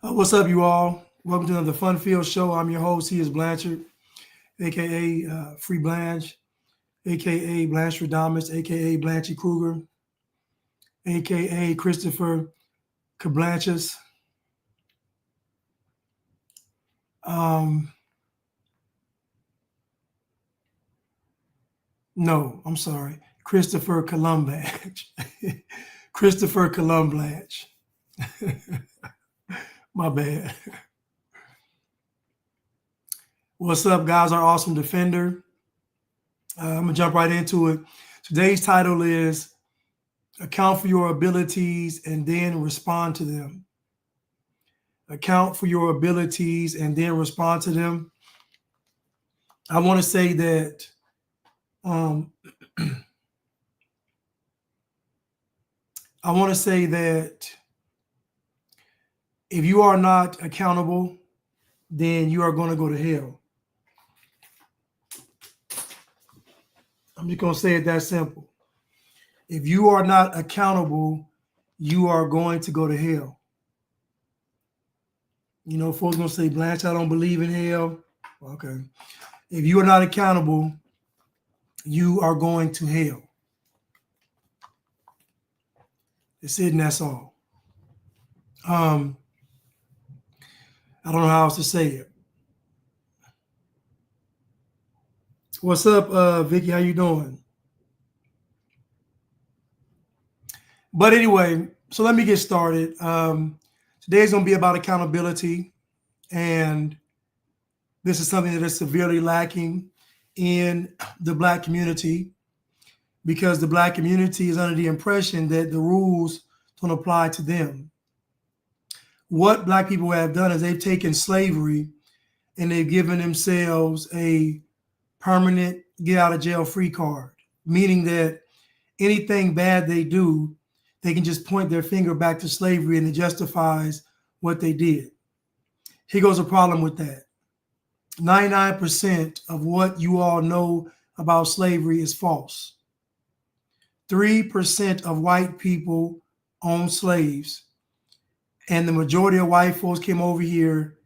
What's up, you all? Welcome to another fun-filled show. I'm your host. He is Blanchard, aka Free Blanche, aka Blanche Radamas, aka Blanchy Kruger, aka Christopher Cablanchas. Um, no, I'm sorry, Christopher Columblanche. Christopher Columblanche. My bad. What's up, guys? Our awesome defender. I'm gonna jump right into it. Today's title is Account for Your Abilities and Then Respond to Them. Account for your abilities and then respond to them. I want to say that um, I want to say that if you are not accountable, then you are going to go to hell. I'm just going to say it that simple. If you are not accountable, you are going to go to hell. You know, folks going to say, Blanche, I don't believe in hell. Okay. If you are not accountable, you are going to hell. That's it, and that's all. I don't know how else to say it. What's up, Vicky? How you doing? But anyway, so let me get started. Today's going to be about accountability, and this is something that is severely lacking in the Black community because the Black community is under the impression that the rules don't apply to them. What Black people have done is they've taken slavery and they've given themselves a permanent get out of jail free card, meaning that anything bad they do, they can just point their finger back to slavery and it justifies what they did. Here goes a problem with that. 99% of what you all know about slavery is false. 3% of white people owned slaves, and the majority of white folks came over here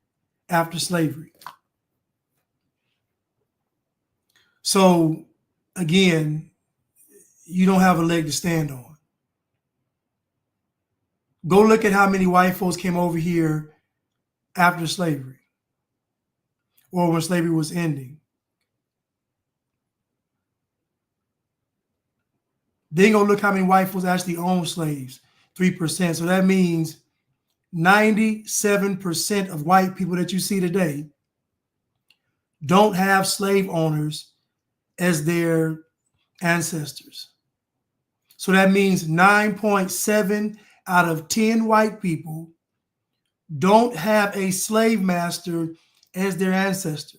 after slavery. So, again, you don't have a leg to stand on. Go look at how many white folks came over here after slavery or when slavery was ending. Then go look how many white folks actually owned slaves, 3%. So that means 97% of white people that you see today don't have slave owners as their ancestors. So that means 9.7 out of 10 white people don't have a slave master as their ancestor.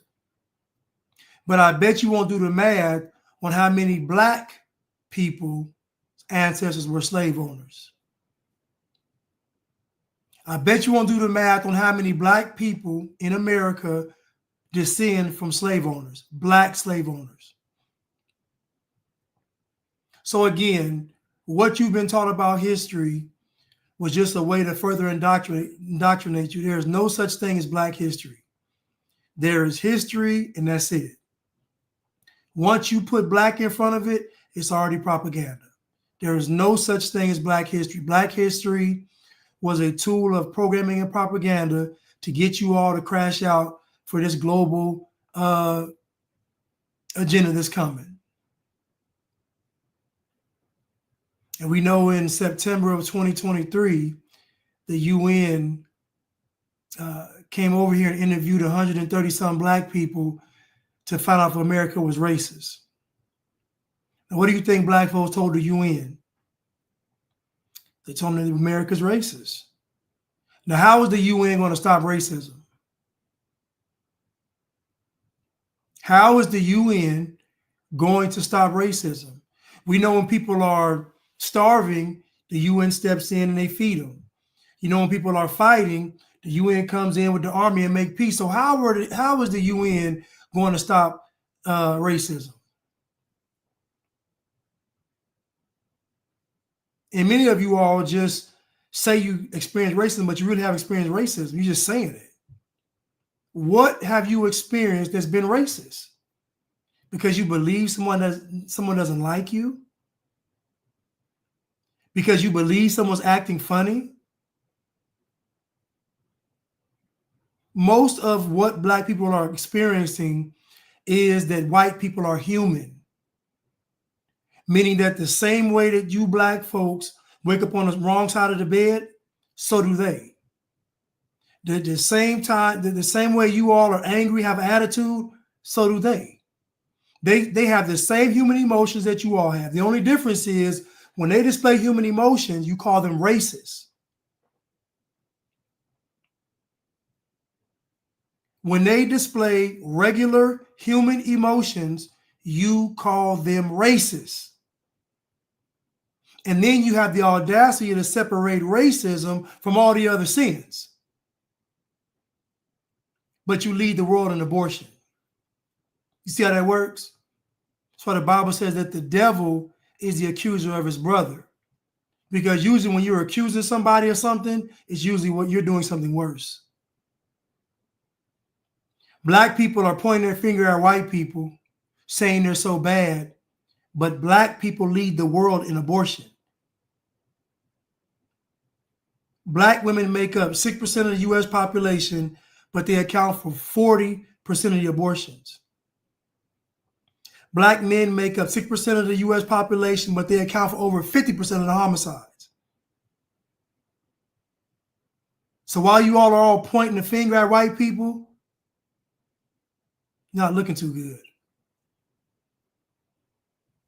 But I bet you won't do the math on how many Black people ancestors were slave owners. I bet you won't do the math on how many Black people in America descend from slave owners, Black slave owners. So again, what you've been taught about history was just a way to further indoctrinate you. There is no such thing as Black history. There is history, and that's it. Once you put Black in front of it, it's already propaganda. There is no such thing as Black history. Black history was a tool of programming and propaganda to get you all to crash out for this global agenda that's coming. And we know in September of 2023, the UN came over here and interviewed 130-some Black people to find out if America was racist. And what do you think Black folks told the UN? They told them that America's racist. Now, how is the UN going to stop racism? How is the UN going to stop racism? We know when people are starving, the UN steps in and they feed them. You know, when people are fighting, the UN comes in with the army and make peace. So how is the UN going to stop racism? And many of you all just say you experience racism, but you really haven't experienced racism. You're just saying it. What have you experienced that's been racist? Because you believe someone doesn't like you? Because you believe someone's acting funny? Most of what Black people are experiencing is that white people are human, meaning that the same way that you Black folks wake up on the wrong side of the bed, so do they. The same time, the same way you all are angry, have an attitude, so do they. They have the same human emotions that you all have. The only difference is when they display human emotions, you call them racist. When they display regular human emotions, you call them racist. And then you have the audacity to separate racism from all the other sins. But you lead the world in abortion. You see how that works? That's why the Bible says that the devil is the accuser of his brother. Because usually when you're accusing somebody of something, it's usually what you're doing something worse. Black people are pointing their finger at white people, saying they're so bad, but Black people lead the world in abortion. Black women make up 6% of the U.S. population, but they account for 40% of the abortions. Black men make up 6% of the U.S. population, but they account for over 50% of the homicides. So while you all are all pointing the finger at white people, not looking too good.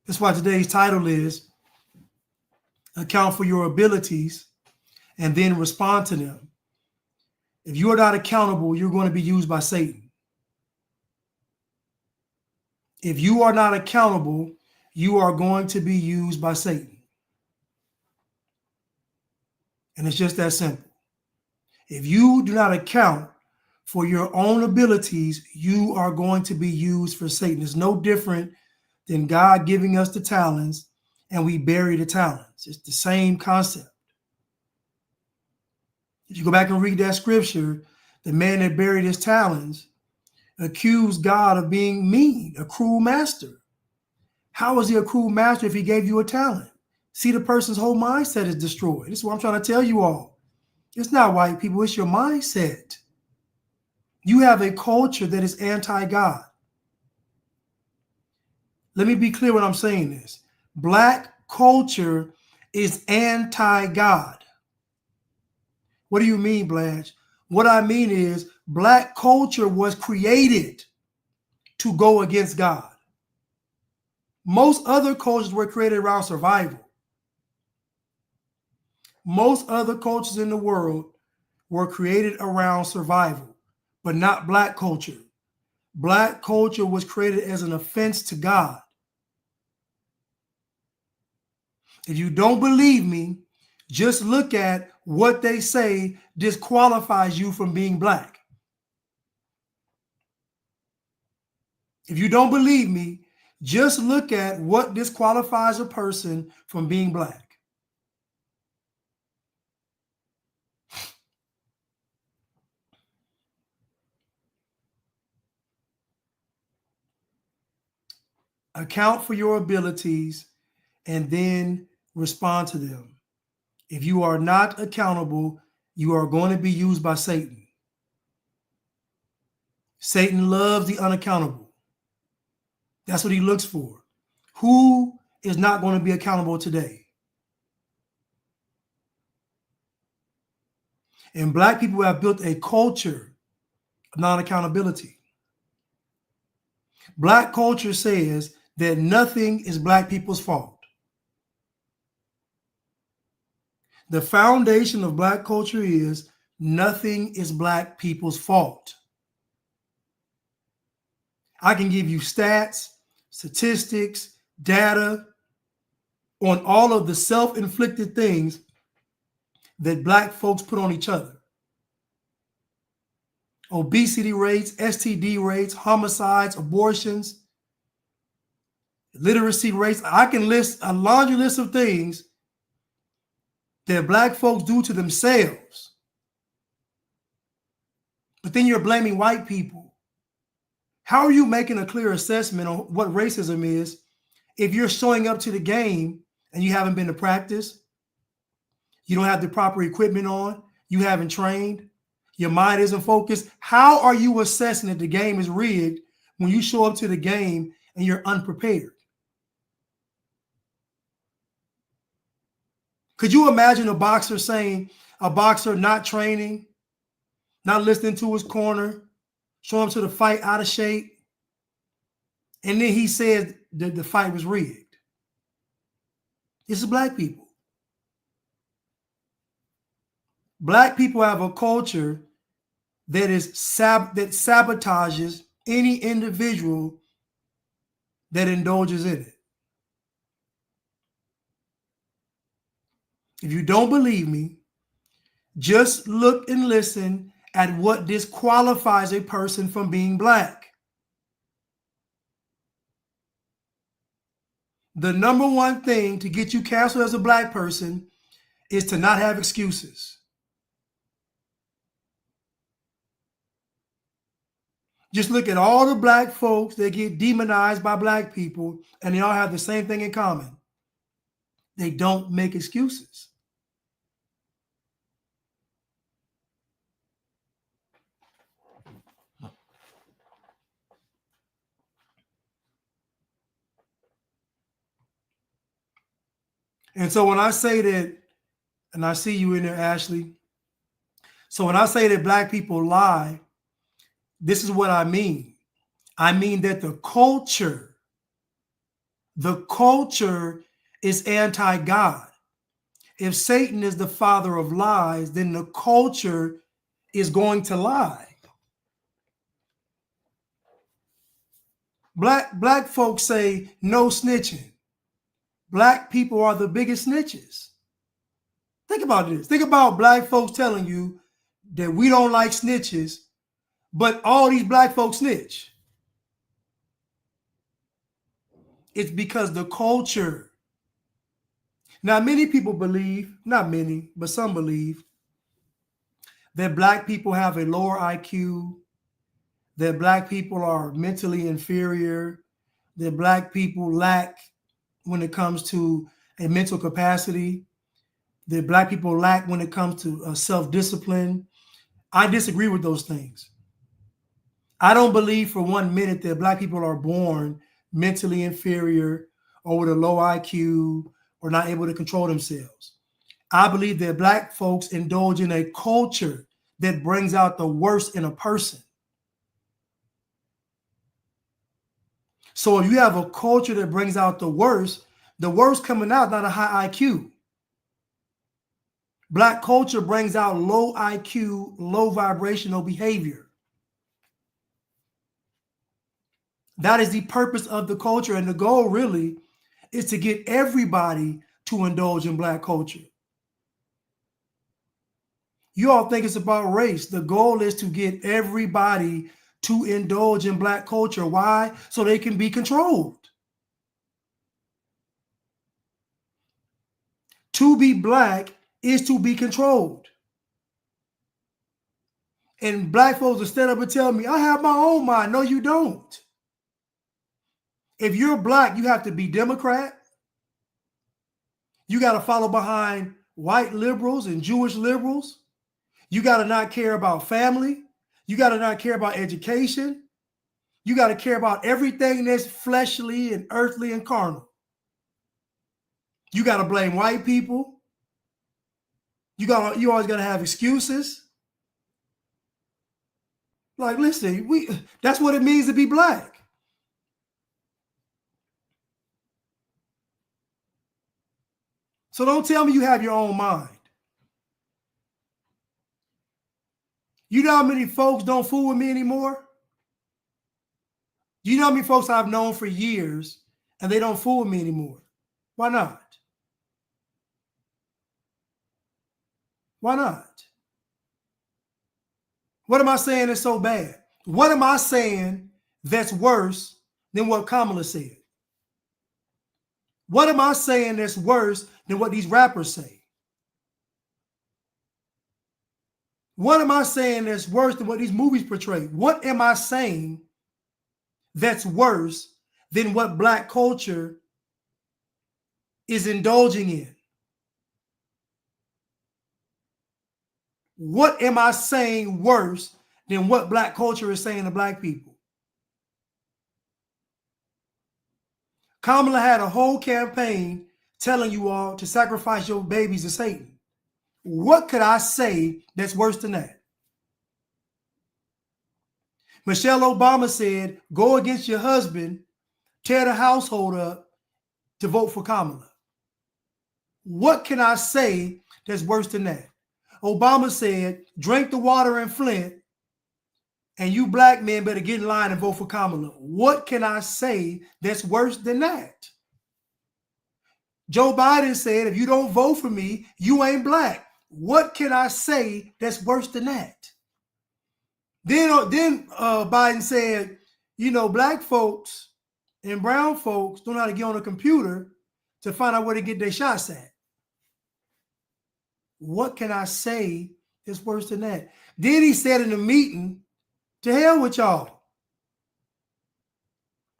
That's why today's title is Account for Your Abilities and Then Respond to Them. If you are not accountable, you're going to be used by Satan. If you are not accountable, you are going to be used by Satan. And it's just that simple. If you do not account for your own abilities, you are going to be used for Satan. It's no different than God giving us the talents and we bury the talents. It's the same concept. If you go back and read that scripture, the man that buried his talents accused God of being mean, a cruel master. How is he a cruel master if he gave you a talent? See, the person's whole mindset is destroyed. This is what I'm trying to tell you all. It's not white people, it's your mindset. You have a culture that is anti-God. Let me be clear when I'm saying this. Black culture is anti-God. What do you mean, Blanche? What I mean is Black culture was created to go against God. Most other cultures were created around survival. Most other cultures in the world were created around survival, but not Black culture. Black culture was created as an offense to God. If you don't believe me, just look at what they say disqualifies you from being Black. If you don't believe me, just look at what disqualifies a person from being Black. Account for your abilities and then respond to them. If you are not accountable, you are going to be used by Satan. Satan loves the unaccountable. That's what he looks for. Who is not going to be accountable today? And Black people have built a culture of non-accountability. Black culture says that nothing is Black people's fault. The foundation of Black culture is nothing is Black people's fault. I can give you stats, statistics, data on all of the self-inflicted things that Black folks put on each other. Obesity rates, STD rates, homicides, abortions, literacy rates. I can list a laundry list of things that black folks do to themselves. But then you're blaming white people. How are you making a clear assessment on what racism is if you're showing up to the game and you haven't been to practice, you don't have the proper equipment on, you haven't trained, your mind isn't focused? How are you assessing that the game is rigged when you show up to the game and you're unprepared? Could you imagine a boxer not training, not listening to his corner, showing up to the fight out of shape, and then he says that the fight was rigged? This is black people. Black people have a culture that sabotages any individual that indulges in it. If you don't believe me, just look and listen at what disqualifies a person from being black. The number one thing to get you canceled as a black person is to not have excuses. Just look at all the black folks that get demonized by black people, and they all have the same thing in common. They don't make excuses. And so when I say that, and I see you in there, Ashley. So when I say that black people lie, this is what I mean. I mean that the culture is anti-God. If Satan is the father of lies, then the culture is going to lie. Black folks say no snitching. Black people are the biggest snitches. Think about this. Think about black folks telling you that we don't like snitches, but all these black folks snitch. It's because the culture. Now, many people believe, not many, but some believe that black people have a lower IQ, that black people are mentally inferior, that black people lack when it comes to a mental capacity, that black people lack when it comes to self-discipline. I disagree with those things. I don't believe for 1 minute that black people are born mentally inferior or with a low IQ or not able to control themselves. I believe that black folks indulge in a culture that brings out the worst in a person. So if you have a culture that brings out the worst coming out, not a high IQ. Black culture brings out low IQ, low vibrational behavior. That is the purpose of the culture. And the goal really is to get everybody to indulge in black culture. You all think it's about race. The goal is to get everybody to indulge in black culture. Why? So they can be controlled. To be black is to be controlled. And black folks will stand up and tell me, I have my own mind. No, you don't. If you're black, you have to be Democrat. You got to follow behind white liberals and Jewish liberals. You got to not care about family. You got to not care about education. You got to care about everything that's fleshly and earthly and carnal. You got to blame white people. You always got to have excuses. Like, listen, that's what it means to be black. So don't tell me you have your own mind. You know how many folks don't fool with me anymore? You know how many folks I've known for years and they don't fool with me anymore? Why not? Why not? What am I saying is so bad? What am I saying that's worse than what Kamala said? What am I saying that's worse than what these rappers say? What am I saying that's worse than what these movies portray? What am I saying that's worse than what Black culture is indulging in? What am I saying worse than what Black culture is saying to Black people? Kamala had a whole campaign telling you all to sacrifice your babies to Satan. What could I say that's worse than that? Michelle Obama said, go against your husband, tear the household up to vote for Kamala. What can I say that's worse than that? Obama said, drink the water in Flint, and you Black men better get in line and vote for Kamala. What can I say that's worse than that? Joe Biden said, if you don't vote for me, you ain't Black. What can I say that's worse than that? Then Biden said, you know, Black folks and brown folks don't know how to get on a computer to find out where to get their shots at. What can I say that's worse than that? Then he said in the meeting, to hell with y'all.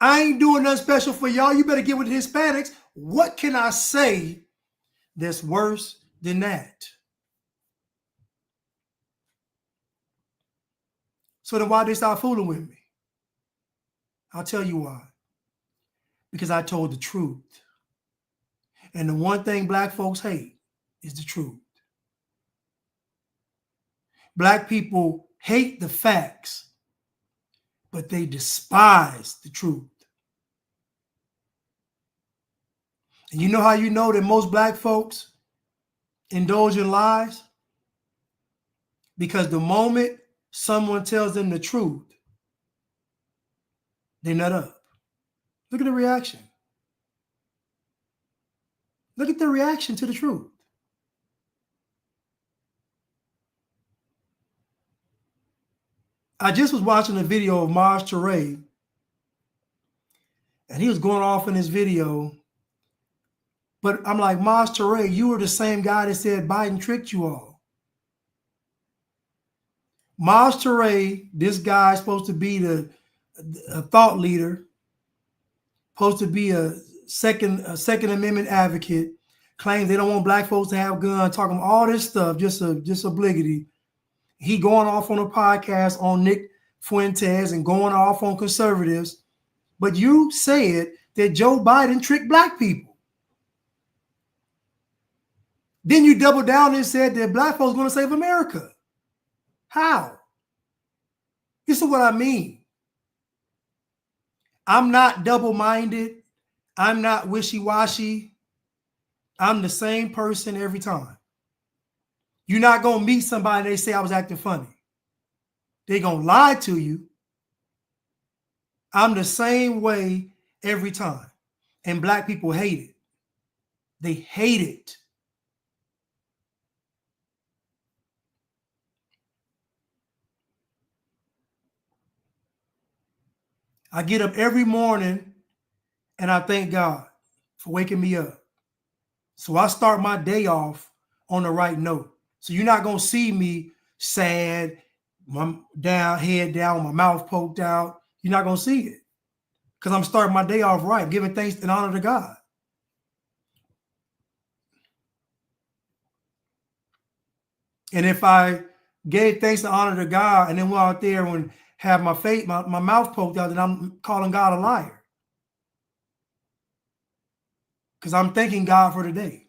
I ain't doing nothing special for y'all. You better get with the Hispanics. What can I say that's worse than that? So then why they start fooling with me? I'll tell you why. Because I told the truth. And the one thing Black folks hate is the truth. Black people hate the facts, but they despise the truth. And you know how you know that most Black folks indulge in lies? Because the moment someone tells them the truth, they nut up. Look at the reaction. Look at the reaction to the truth. I just was watching a video of Maj Toure, and he was going off in his video. But I'm like, Maj Toure, you were the same guy that said Biden tricked you all. Maj Toure, this guy is supposed to be a thought leader, supposed to be a Second Amendment advocate, claims they don't want Black folks to have guns, talking about all this stuff, just obligatory. He going off on a podcast on Nick Fuentes and going off on conservatives. But you said that Joe Biden tricked Black people. Then you doubled down and said that Black folks going to save America. How? This is what I mean. I'm not double-minded. I'm not wishy-washy. I'm the same person every time. You're not going to meet somebody and they say I was acting funny. They're going to lie to you. I'm the same way every time. And Black people hate it. They hate it. I get up every morning and I thank God for waking me up. So I start my day off on the right note. So you're not going to see me sad, my head down, my mouth poked out. You're not going to see it because I'm starting my day off right, giving thanks and honor to God. And if I gave thanks and honor to God and then went out there and have my face, my mouth poked out, then I'm calling God a liar. Because I'm thanking God for the day.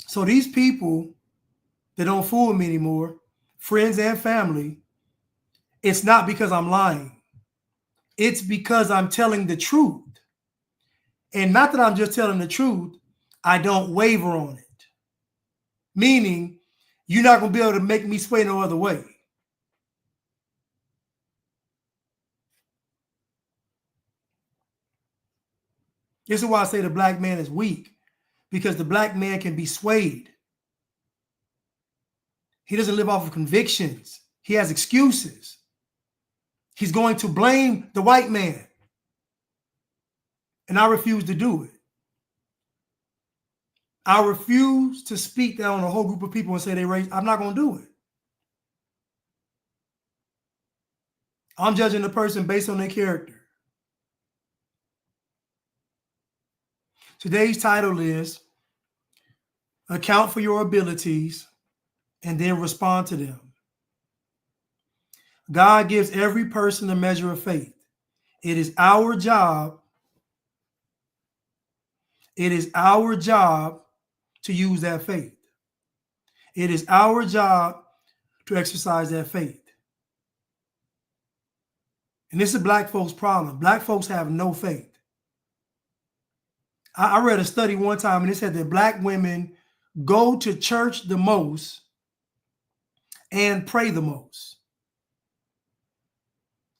So these people that don't fool me anymore, friends and family, it's not because I'm lying. It's because I'm telling the truth. And not that I'm just telling the truth, I don't waver on it. Meaning, you're not going to be able to make me sway no other way. This is why I say the Black man is weak, because the Black man can be swayed. He doesn't live off of convictions. He has excuses. He's going to blame the white man. And I refuse to do it. I refuse to speak that on a whole group of people and say they race. I'm not going to do it. I'm judging the person based on their character. Today's title is Account for Your Abilities and then Respond to them. God gives every person a measure of faith. It is our job. It is our job to use that faith. It is our job to exercise that faith. And this is black folks' problem. Black folks have no faith. I read a study one time and it said that black women go to church the most and pray the most.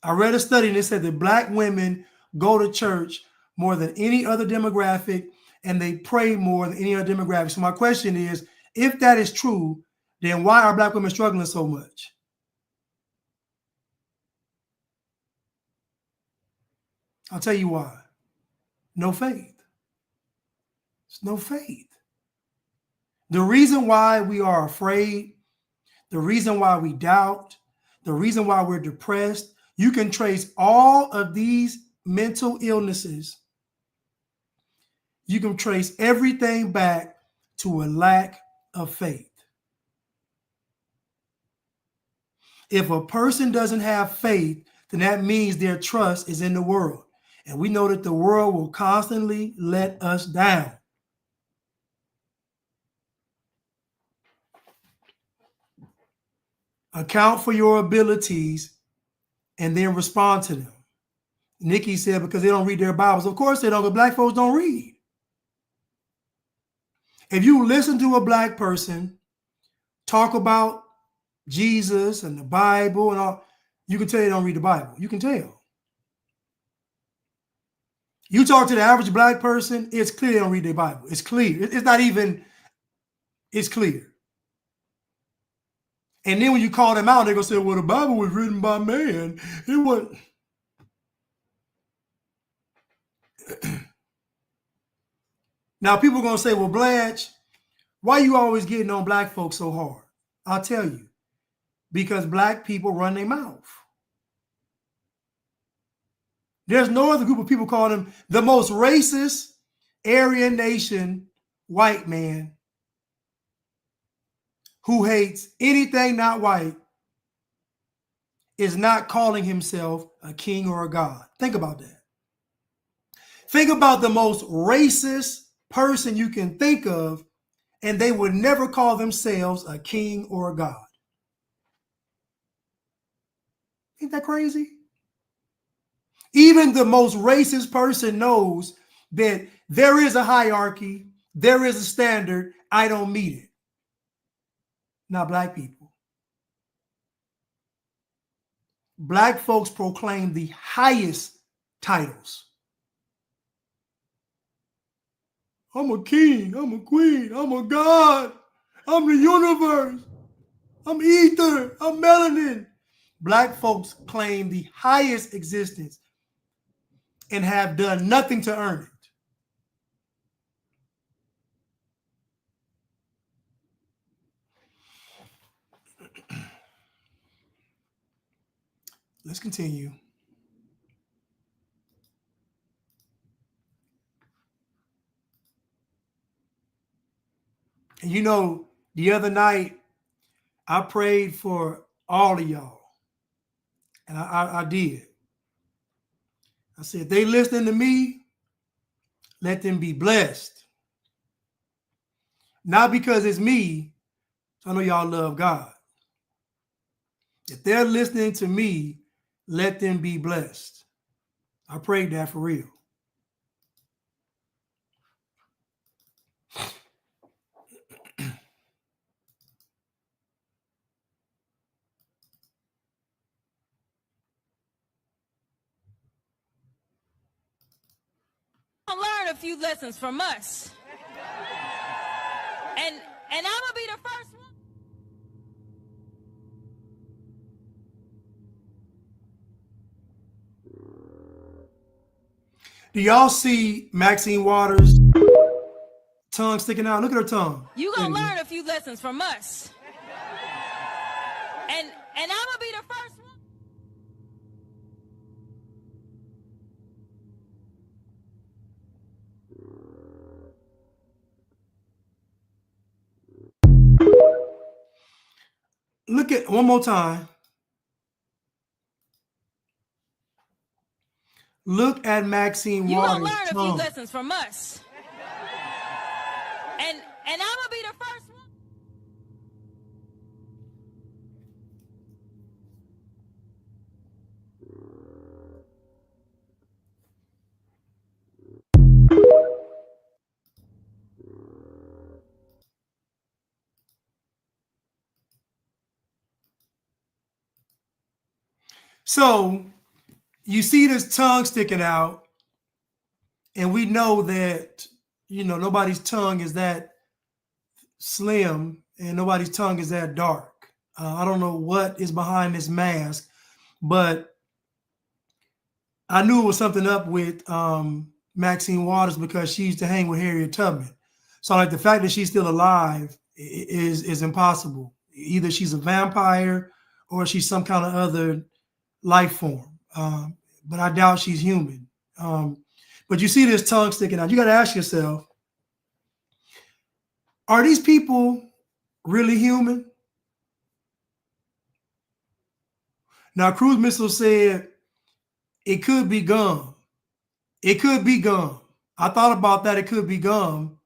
I read a study and it said that black women go to church more than any other demographic and they pray more than any other demographic. So my question is, if that is true, then why are black women struggling so much? I'll tell you why. No faith. It's no faith. The reason why we are afraid, the reason why we doubt, the reason why we're depressed, you can trace all of these mental illnesses. You can trace everything back to a lack of faith. If a person doesn't have faith, then that means their trust is in the world. And we know that the world will constantly let us down. Account for your abilities and then respond to them. Nikki said because they don't read their Bibles. Of course they don't, but black folks don't read. If you listen to a black person talk about Jesus and the Bible and all, you can tell they don't read the Bible. You can tell. You talk to the average black person, it's clear they don't read their Bible. It's clear. It's not even, it's clear. And then when you call them out, they're going to say, well, the Bible was written by man. It wasn't. Now, people are going to say, well, Blanche, why are you always getting on black folks so hard? I'll tell you. Because black people run their mouth. There's no other group of people calling them the most racist Aryan nation white man who hates anything not white is not calling himself a king or a god. Think about that. Think about the most racist person you can think of, and they would never call themselves a king or a god. Ain't that crazy? Even the most racist person knows that there is a hierarchy, there is a standard, I don't meet it. Not black people. Black folks proclaim the highest titles. I'm a king, I'm a queen, I'm a god, I'm the universe, I'm ether, I'm melanin. Black folks claim the highest existence and have done nothing to earn it. Let's continue. And you know, the other night, I prayed for all of y'all. And I did. I said, if they listening to me, let them be blessed. Not because it's me. I know y'all love God. If they're listening to me, let them be blessed. I prayed that for real. Learn a few lessons from us. And I'm gonna be the first one. Do y'all see Maxine Waters tongue sticking out. Look at her tongue. You gonna learn a few lessons from us. And I'm gonna be the first one. Look at one more time. Look at Maxine You Waters' gonna learn a few tongue. lessons from us. And I'm gonna be the first one. So you see this tongue sticking out, and we know that, you know, nobody's tongue is that slim and nobody's tongue is that dark. I don't know what is behind this mask, but I knew it was something up with Maxine Waters because she used to hang with Harriet Tubman. So like the fact that she's still alive is impossible. Either she's a vampire or she's some kind of other life form. But I doubt she's human. But you see this tongue sticking out. You got to ask yourself, are these people really human? Now, Cruise Missile said it could be gum. It could be gum. I thought about that. It could be gum.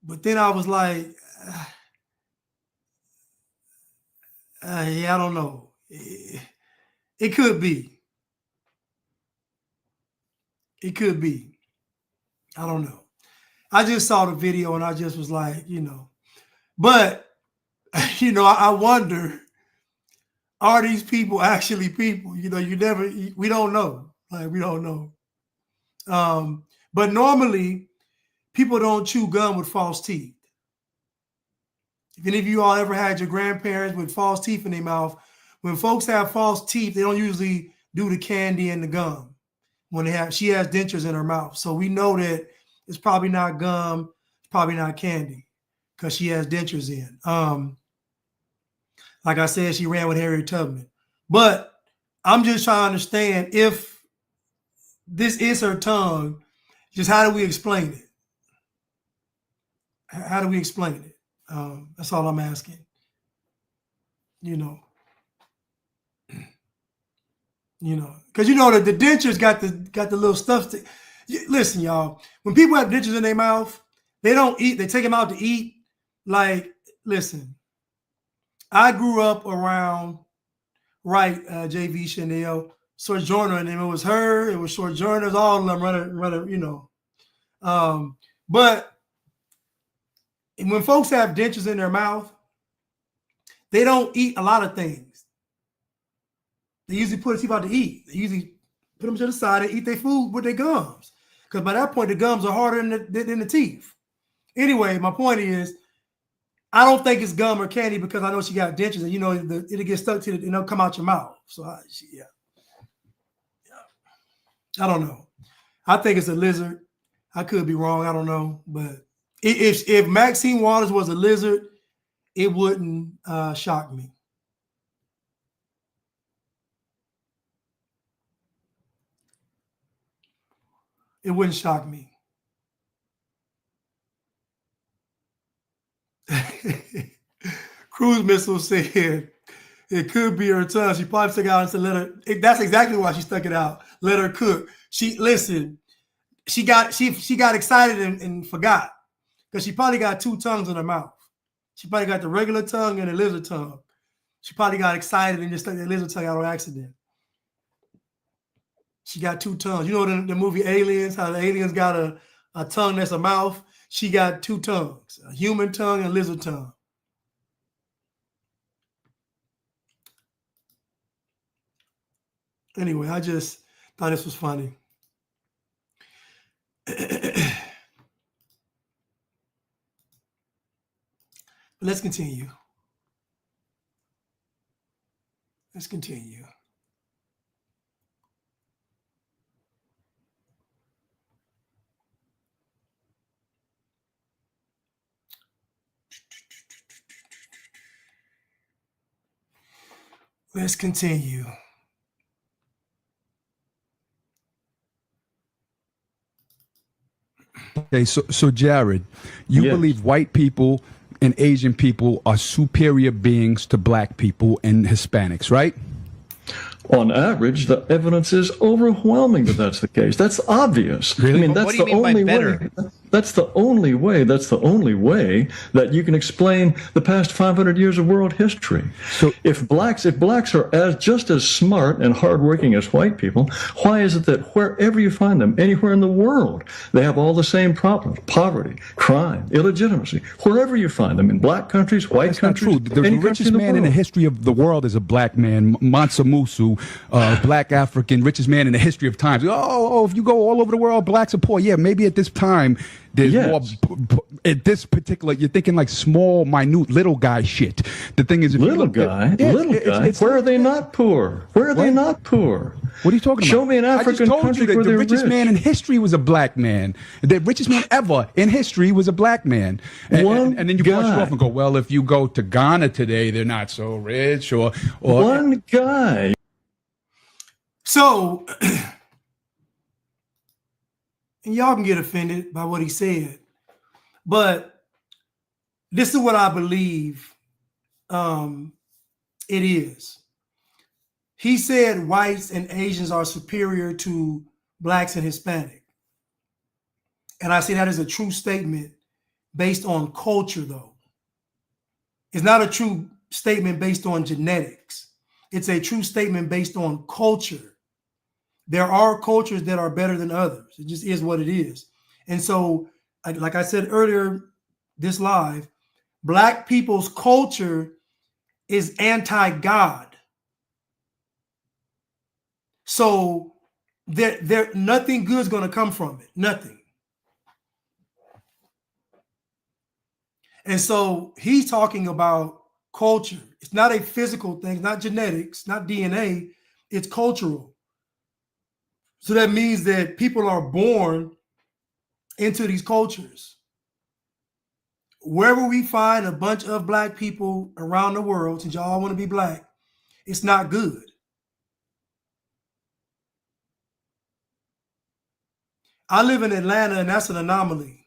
But then I was like, yeah, I don't know. It could be. It could be. I don't know. I just saw the video and I just was like, you know. But, you know, I wonder, are these people actually people? You know, we don't know. Like, we don't know. But normally, people don't chew gum with false teeth. If any of you all ever had your grandparents with false teeth in their mouth, when folks have false teeth, they don't usually do the candy and the gum. She has dentures in her mouth. So we know that it's probably not gum, it's probably not candy because she has dentures in. Like I said, she ran with Harriet Tubman. But I'm just trying to understand if this is her tongue, just how do we explain it? How do we explain it? That's all I'm asking. You know, because you know that the dentures got the little stuff. Listen, y'all. When people have dentures in their mouth, they don't eat. They take them out to eat. Like, listen, I grew up around JV Chanel, Sojourner, and it was her. It was Sojourners. All of them running. You know, but when folks have dentures in their mouth, they don't eat a lot of things. They usually put teeth out to eat. They usually put them to the side and eat their food with their gums. Because by that point, the gums are harder than the teeth. Anyway, my point is, I don't think it's gum or candy because I know she got dentures and, you know, it'll get stuck to it and it'll come out your mouth. So, yeah. I don't know. I think it's a lizard. I could be wrong. I don't know. But if Maxine Waters was a lizard, it wouldn't shock me. It wouldn't shock me. Cruise Missile said it could be her tongue. She probably stuck it out and said, let her. That's exactly why she stuck it out. Let her cook. She got excited and forgot because she probably got two tongues in her mouth. She probably got the regular tongue and the lizard tongue. She probably got excited and just stuck the lizard tongue out on accident. She got two tongues. You know the movie Aliens, how the aliens got a tongue that's a mouth? She got two tongues, a human tongue and a lizard tongue. Anyway, I just thought this was funny. Let's continue. Let's continue. Let's continue. Okay, so Jared, you Yes. believe white people and Asian people are superior beings to black people and Hispanics, right? On average, the evidence is overwhelming that that's the case. That's obvious. Really? I mean, But that's what do you the mean by only better? way. That's the only way. That's the only way that you can explain the past 500 years of world history. So- if blacks are just as smart and hardworking as white people, why is it that wherever you find them, anywhere in the world, they have all the same problems: poverty, crime, illegitimacy? Wherever you find them, in black countries, white That's not countries, true. The any country richest in the man in the world. history of the world is a black man, Mansa Musa, black African, richest man in the history of times. Oh, if you go all over the world, blacks are poor. Yeah, maybe at this time, there's Yes. more. At this particular, you're thinking like small, minute, little guy shit. The thing is, if you Little look guy, Yeah, little guy. Where are they not poor? Where are they What? not poor? What are you talking about? Show me an I just African told country you that where the they're richest rich. man in history was a black man. The richest man ever in history was a black man. And then you brush it guy. off and go, well, if you go to Ghana today, they're not so rich, or One guy. So, and y'all can get offended by what he said, but this is what I believe it is. He said whites and Asians are superior to blacks and Hispanic. And I say that is a true statement based on culture, though. It's not a true statement based on genetics. It's a true statement based on culture. There are cultures that are better than others. It just is what it is. And so, like I said earlier, this live, black people's culture is anti-God. So there nothing good is going to come from it. Nothing. And so he's talking about culture. It's not a physical thing, it's not genetics, not DNA, it's cultural. So that means that people are born into these cultures. Wherever we find a bunch of black people around the world, since y'all want to be black, it's not good. I live in Atlanta, and that's an anomaly.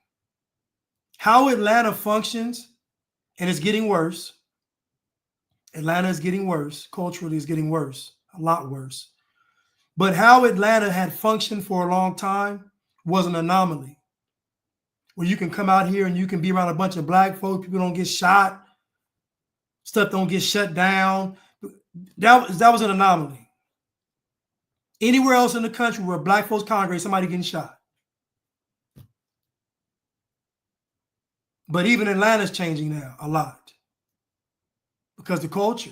How Atlanta functions, and it's getting worse. Atlanta is getting worse. Culturally, it's getting worse, a lot worse. But how Atlanta had functioned for a long time was an anomaly. Where you can come out here and you can be around a bunch of black folks, people don't get shot, stuff don't get shut down. That was an anomaly. Anywhere else in the country where black folks congregate, somebody getting shot. But even Atlanta's changing now a lot because the culture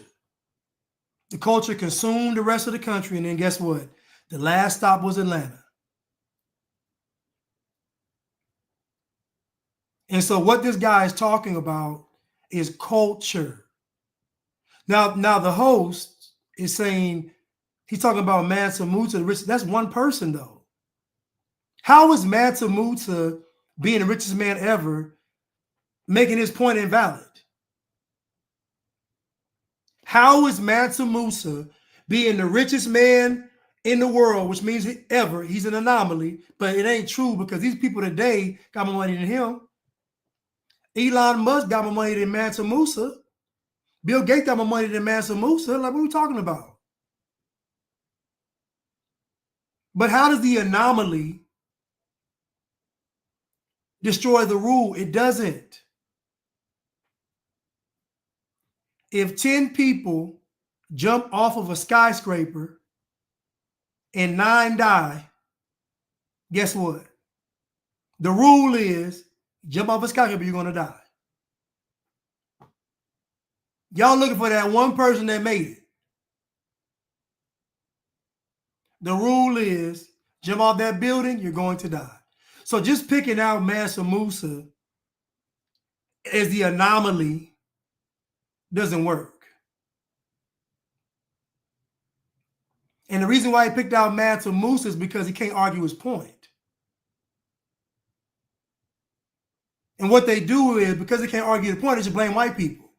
consumed the rest of the country. And then guess what? The last stop was Atlanta. And so what this guy is talking about is culture. Now the host is saying he's talking about Mansa Musa. That's one person though. How is Mansa Musa being the richest man ever making his point invalid? How is Mansa Musa being the richest man in the world, which means he's an anomaly, but it ain't true because these people today got more money than him. Elon Musk got more money than Mansa Musa. Bill Gates got more money than Mansa Musa. Like, what are we talking about? But how does the anomaly destroy the rule? It doesn't. If 10 people jump off of a skyscraper and 9 die, guess what? The rule is jump off a skyscraper, you're going to die. Y'all looking for that one person that made it. The rule is jump off that building, you're going to die. So just picking out Mansa Musa as the anomaly doesn't work. And the reason why he picked out Mansa Musa is because he can't argue his point. And what they do is, because they can't argue the point, they just blame white people.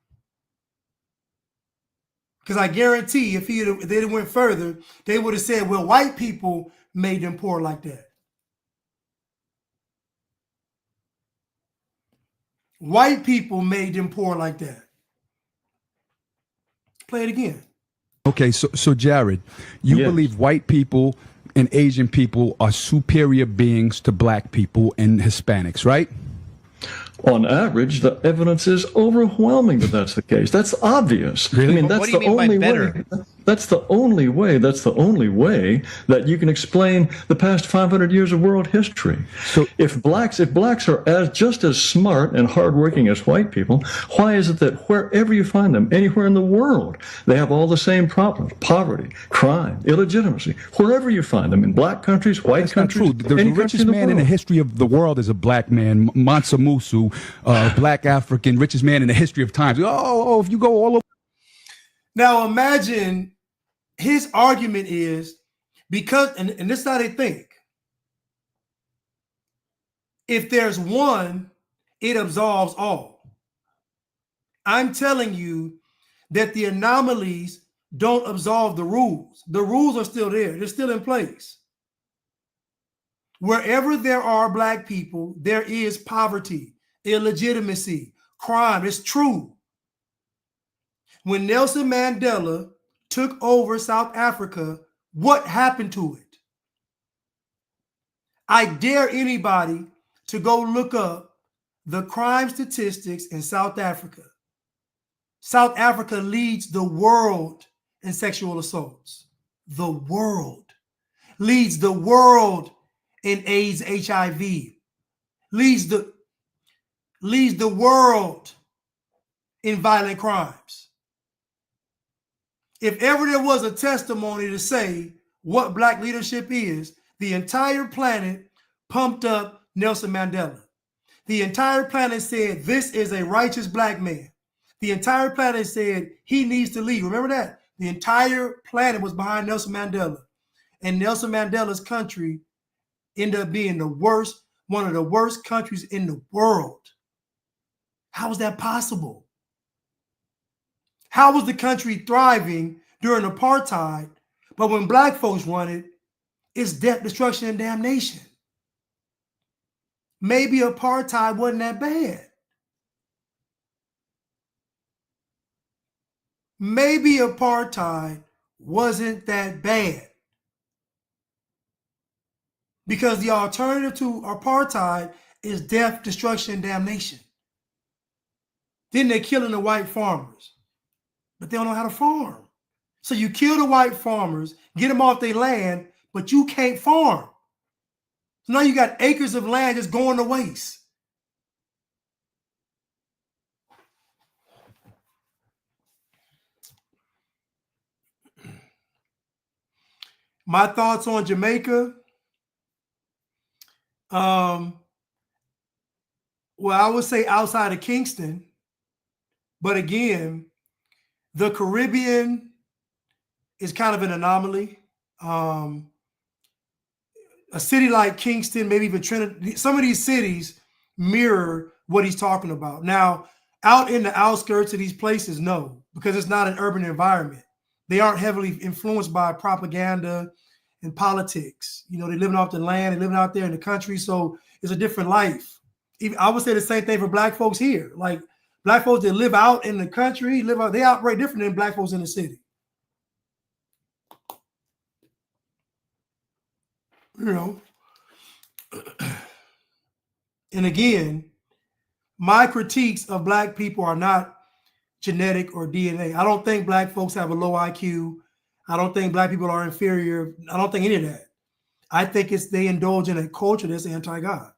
Because I guarantee if they went further, they would have said, well, white people made them poor like that. White people made them poor like that. Play it again. Okay, so Jared, you Yes. believe white people and Asian people are superior beings to black people and Hispanics, right? On average, the evidence is overwhelming that that's the case. That's obvious. Really? I mean, But that's what do you the mean by only better? way. That's the only way. That's the only way that you can explain the past 500 years of world history. So- if blacks are just as smart and hardworking as white people, why is it that wherever you find them, anywhere in the world, they have all the same problems: poverty, crime, illegitimacy. Wherever you find them, in black countries, white That's not countries, true. The any country richest in the man in the world. history of the world is a black man, Mansa Musa, black African, richest man in the history of times. Oh, if you go all over. Now imagine his argument is because, and this is how they think. If there's one, it absolves all. I'm telling you that the anomalies don't absolve the rules. The rules are still there. They're still in place. Wherever there are black people, there is poverty, illegitimacy, crime. It's true. When Nelson Mandela took over South Africa, what happened to it? I dare anybody to go look up the crime statistics in South Africa. South Africa leads the world in sexual assaults. The world. Leads the world in AIDS, HIV. Leads the world in violent crimes. If ever there was a testimony to say what black leadership is, the entire planet pumped up Nelson Mandela. The entire planet said, this is a righteous black man. The entire planet said he needs to leave. Remember that? The entire planet was behind Nelson Mandela. And Nelson Mandela's country ended up being one of the worst countries in the world. How is that possible? How was the country thriving during apartheid, but when black folks run it, it's death, destruction, and damnation? Maybe apartheid wasn't that bad. Maybe apartheid wasn't that bad. Because the alternative to apartheid is death, destruction, and damnation. Then they're killing the white farmers, but they don't know how to farm. So you kill the white farmers, get them off their land, but you can't farm. So now you got acres of land just going to waste. My thoughts on Jamaica. Well, I would say outside of Kingston, but again, the Caribbean is kind of an anomaly. A city like Kingston, maybe even Trinidad, some of these cities mirror what he's talking about. Now, out in the outskirts of these places, no, because it's not an urban environment. They aren't heavily influenced by propaganda and politics. You know, they're living off the land, they're living out there in the country, so it's a different life. I would say the same thing for black folks here. Like black folks that live out in the country, they operate different than black folks in the city. You know, and again, my critiques of black people are not genetic or DNA. I don't think black folks have a low IQ. I don't think black people are inferior. I don't think any of that. I think they indulge in a culture that's anti-God.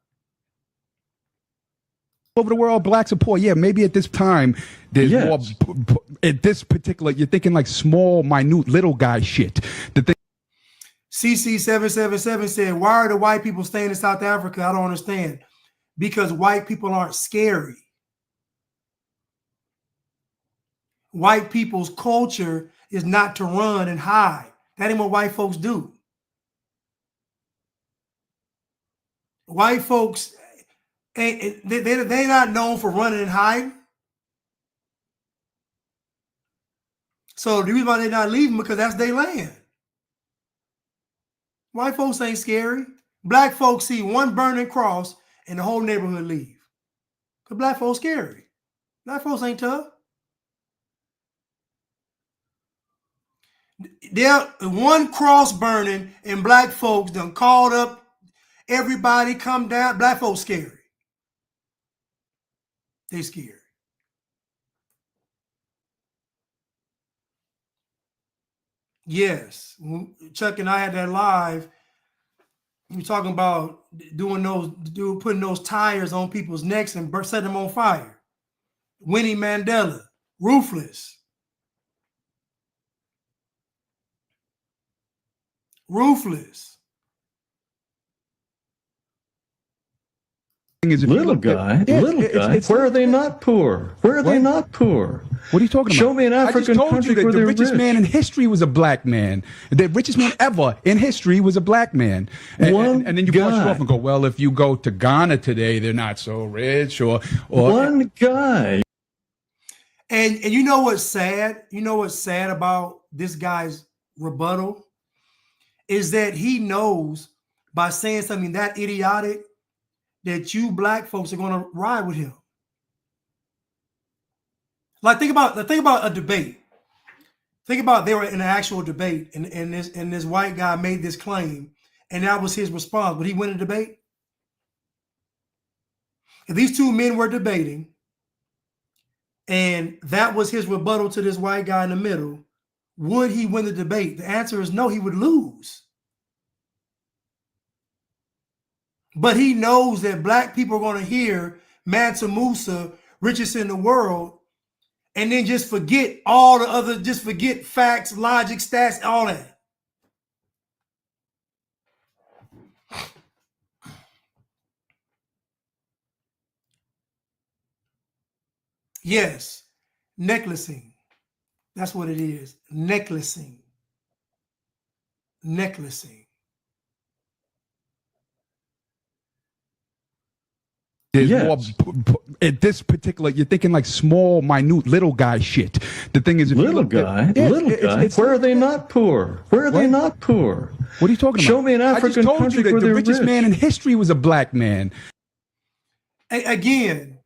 Over the world, blacks are poor. Yeah, maybe at this time, there's Yes. more. At this particular, you're thinking like small, minute, little guy shit. The thing. CC777 said, why are the white people staying in South Africa? I don't understand. Because white people aren't scary. White people's culture is not to run and hide. That ain't what white folks do. White folks, they're not known for running and hiding. So the reason why they're not leaving because that's their land. White folks ain't scary. Black folks see one burning cross and the whole neighborhood leave. Because black folks scary. Black folks ain't tough. There, one cross burning and black folks done called up everybody, come down. Black folks scary. They scared. Yes. Chuck and I had that live. We were talking about putting those tires on people's necks and set them on fire. Winnie Mandela, ruthless. Ruthless. Little guy, where are they not poor? Where are they not poor? What are you talking about? Show me an African country where the they're richest rich. man in history was a black man. The richest man ever in history was a black man. And then you brush it off and go, well, if you go to Ghana today, they're not so rich. Or one guy. And you know what's sad? You know what's sad about this guy's rebuttal? Is that he knows by saying something that idiotic that you black folks are going to ride with him. Like think about a debate. Think about they were in an actual debate and this white guy made this claim and that was his response. Would he win a debate? If these two men were debating and that was his rebuttal to this white guy in the middle, would he win the debate? The answer is no, he would lose. But he knows that black people are going to hear Mansa Musa, richest in the world, and then just forget all the other, just forget facts, logic, stats, all that. Yes, necklacing. That's what it is. Necklacing. Necklacing. There's Yes. more at this particular, you're thinking like small, minute, little guy shit. The thing is, if Little guy, where are they not poor? Where are they not poor? What are you talking about? Show me an African country where the they're richest rich. man in history was a black man. Again,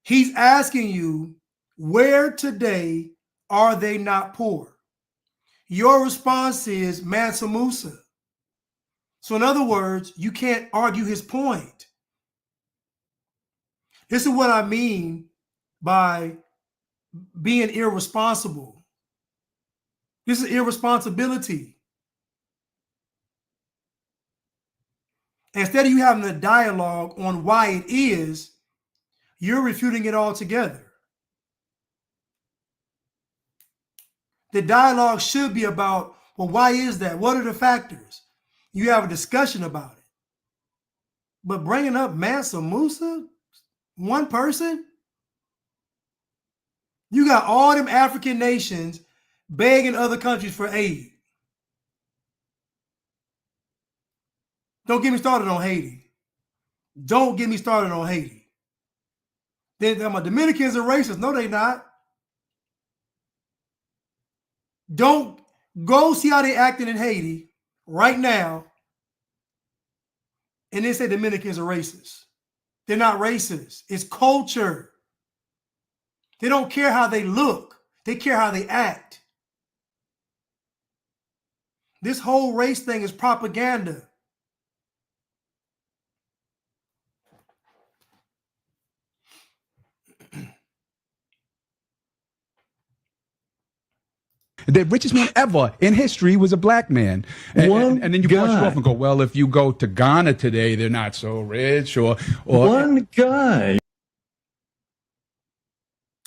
he's asking you, where today are they not poor? Your response is Mansa Musa. So in other words, you can't argue his point. This is what I mean by being irresponsible. This is irresponsibility. Instead of you having a dialogue on why it is, you're refuting it altogether. The dialogue should be about, well, why is that? What are the factors? You have a discussion about it. But bringing up Mansa Musa, one person, you got all them African nations begging other countries for aid. Don't get me started on Haiti. Don't get me started on Haiti. Then my Dominicans are racist. No, they not. Don't go see how they acting in Haiti right now and then say Dominicans are racist. They're not racist. It's culture. They don't care how they look. They care how they act. This whole race thing is propaganda. The richest man ever in history was a black man. And then you brush it off and go, well, if you go to Ghana today, they're not so rich. Or one guy.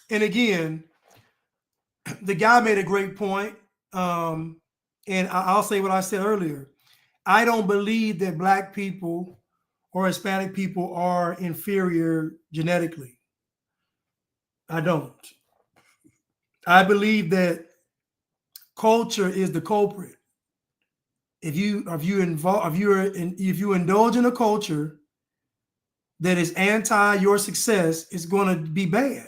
And again, the guy made a great point. And I'll say what I said earlier. I don't believe that black people or Hispanic people are inferior genetically. I don't. I believe that culture is the culprit. If you indulge in a culture that is anti your success, it's going to be bad.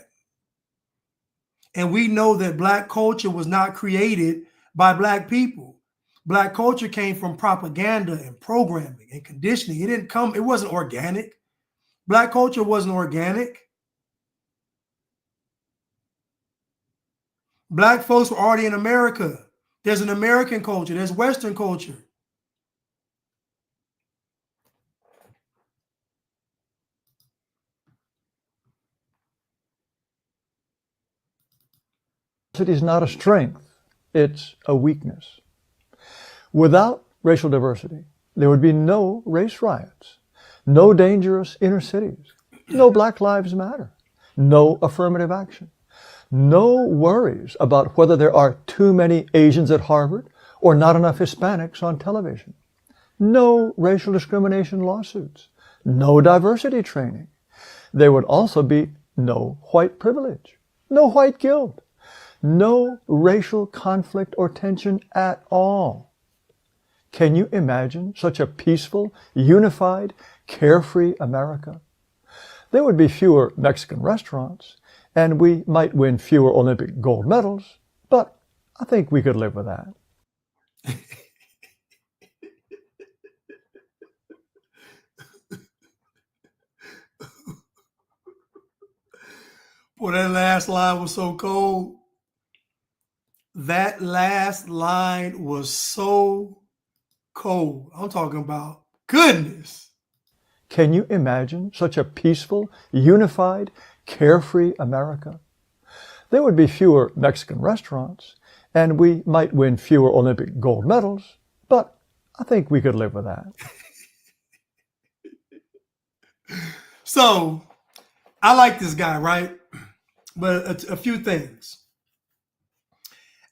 And we know that Black culture was not created by Black people. Black culture came from propaganda and programming and conditioning. It wasn't organic. Black culture wasn't organic. Black folks were already in America. There's an American culture. There's Western culture. It is not a strength, it's a weakness. Without racial diversity, there would be no race riots, no dangerous inner cities, no Black Lives Matter, no affirmative action, no worries about whether there are too many Asians at Harvard or not enough Hispanics on television, no racial discrimination lawsuits, no diversity training. There would also be no white privilege, no white guilt, no racial conflict or tension at all. Can you imagine such a peaceful, unified, carefree America? There would be fewer Mexican restaurants, and we might win fewer Olympic gold medals, but I think we could live with that. Boy, that last line was so cold. That last line was so cold. I'm talking about goodness. Can you imagine such a peaceful, unified, carefree America? There would be fewer Mexican restaurants, and we might win fewer Olympic gold medals, but I think we could live with that. So, I like this guy, right? But a few things.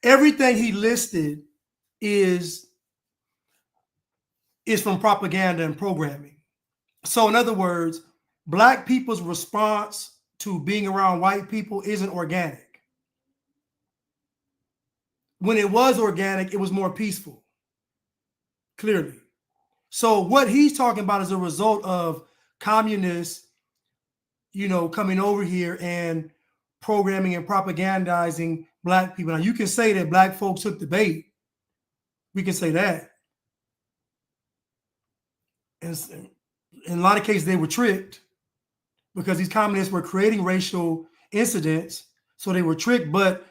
Everything he listed is from propaganda and programming. So in other words, Black people's response to being around white people isn't organic. When it was organic, it was more peaceful, clearly. So what he's talking about is a result of communists, coming over here and programming and propagandizing Black people. Now, you can say that Black folks took the bait. We can say that. And in a lot of cases, they were tricked because these communists were creating racial incidents. So they were tricked. But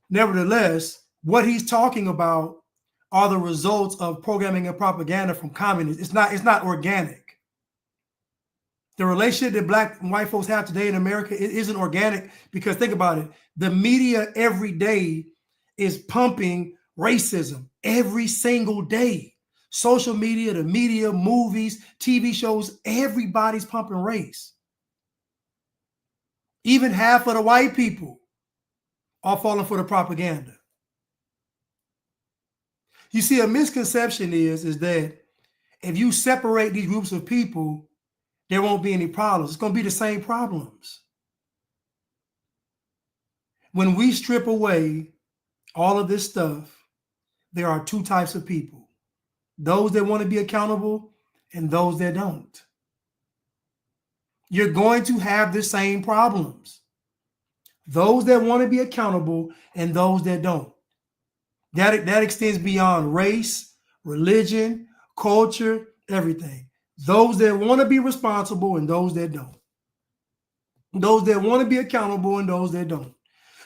nevertheless, what he's talking about are the results of programming and propaganda from communists. It's not organic. The relationship that Black and white folks have today in America, it isn't organic because think about it. The media every day is pumping racism every single day. Social media, the media, movies, TV shows, everybody's pumping race. Even half of the white people are falling for the propaganda. You see, a misconception is that if you separate these groups of people, there won't be any problems. It's going to be the same problems. When we strip away all of this stuff, there are two types of people. Those that want to be accountable and those that don't. You're going to have the same problems. Those that want to be accountable and those that don't. That extends beyond race, religion, culture, everything. Those that want to be responsible and those that don't. Those that want to be accountable and those that don't.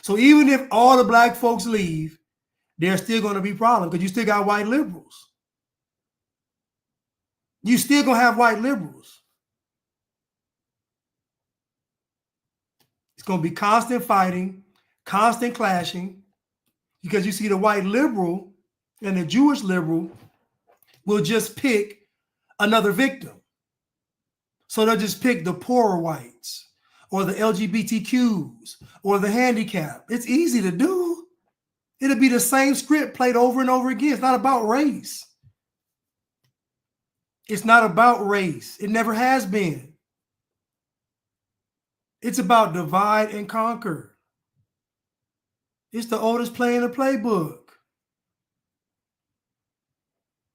So even if all the Black folks leave, there's still going to be problems because you still got white liberals. You still going to have white liberals. It's going to be constant fighting, constant clashing, because you see the white liberal and the Jewish liberal will just pick another victim. So they'll just pick the poorer whites or the LGBTQs or the handicapped. It's easy to do. It'll be the same script played over and over again. It's not about race. It's not about race. It never has been. It's about divide and conquer. It's the oldest play in the playbook.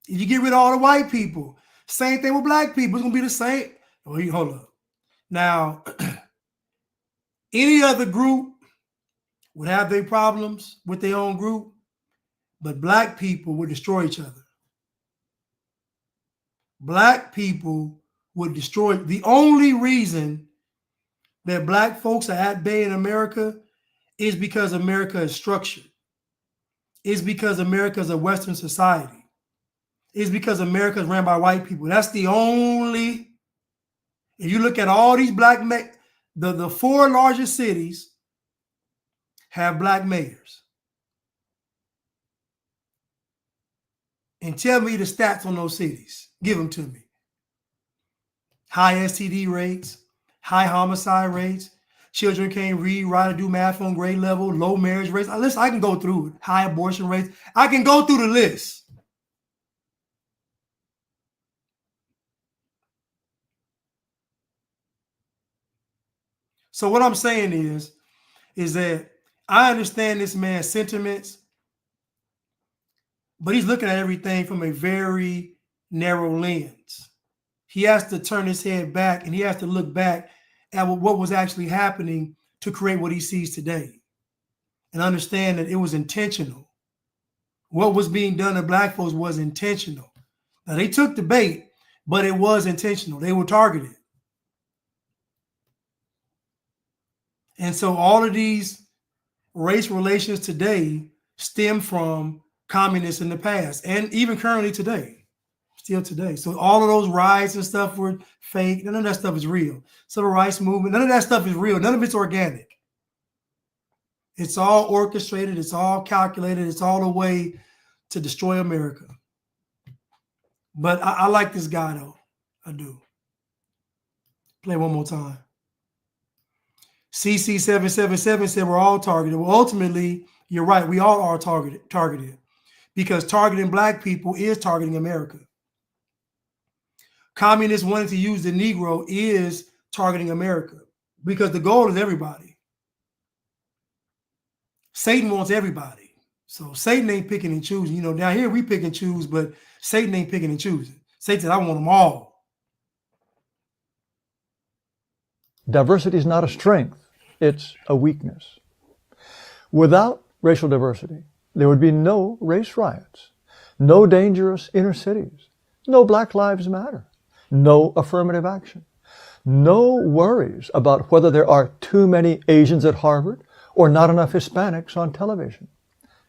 If you get rid of all the white people, same thing with Black people. It's going to be the same. Wait, hold up. Now, any other group would have their problems with their own group, but black people would destroy each other. Black people would destroy. The only reason that black folks are at bay in America is because America is structured. It's because America is a Western society. It's because America is ran by white people. That's the only. If you look at all these black, the four largest cities have black mayors. And tell me the stats on those cities. Give them to me. High STD rates, high homicide rates, children can't read, write, or do math on grade level, low marriage rates. Listen, I can go through it. High abortion rates. I can go through the list. So what I'm saying is that I understand this man's sentiments, but he's looking at everything from a very narrow lens. He has to turn his head back and he has to look back at what was actually happening to create what he sees today and understand that it was intentional. What was being done to black folks was intentional. Now, they took the bait, but it was intentional. They were targeted. And so all of these race relations today stem from communists in the past and even currently today. Still today. So all of those riots and stuff were fake. None of that stuff is real. Civil rights movement, none of that stuff is real. None of it's organic. It's all orchestrated. It's all calculated. It's all a way to destroy America. But I like this guy, though. I do. Play one more time. CC777 said we're all targeted. Well, ultimately, you're right. We all are targeted because targeting black people is targeting America. Communists wanting to use the Negro is targeting America because the goal is everybody. Satan wants everybody. So Satan ain't picking and choosing. You know, down here we pick and choose, but Satan ain't picking and choosing. Satan said, I want them all. Diversity is not a strength, it's a weakness. Without racial diversity, there would be no race riots, no dangerous inner cities, no Black Lives Matter, no affirmative action, no worries about whether there are too many Asians at Harvard or not enough Hispanics on television,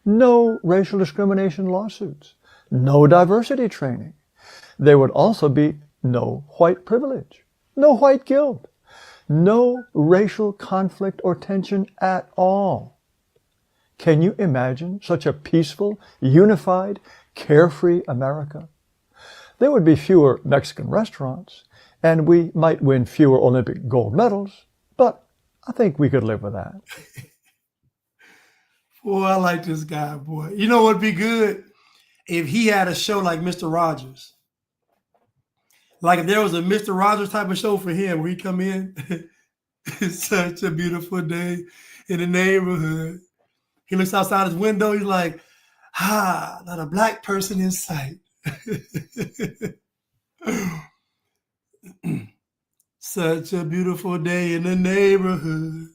no racial discrimination lawsuits, no diversity training. There would also be no white privilege, no white guilt, no racial conflict or tension at all. Can you imagine such a peaceful, unified, carefree America? There would be fewer Mexican restaurants, and we might win fewer Olympic gold medals, but I think we could live with that. Boy, I like this guy, boy. You know what'd be good? If he had a show like Mr. Rogers. Like if there was a Mr. Rogers type of show for him where he come in, it's such a beautiful day in the neighborhood. He looks outside his window, he's like, not a black person in sight. Such a beautiful day in the neighborhood.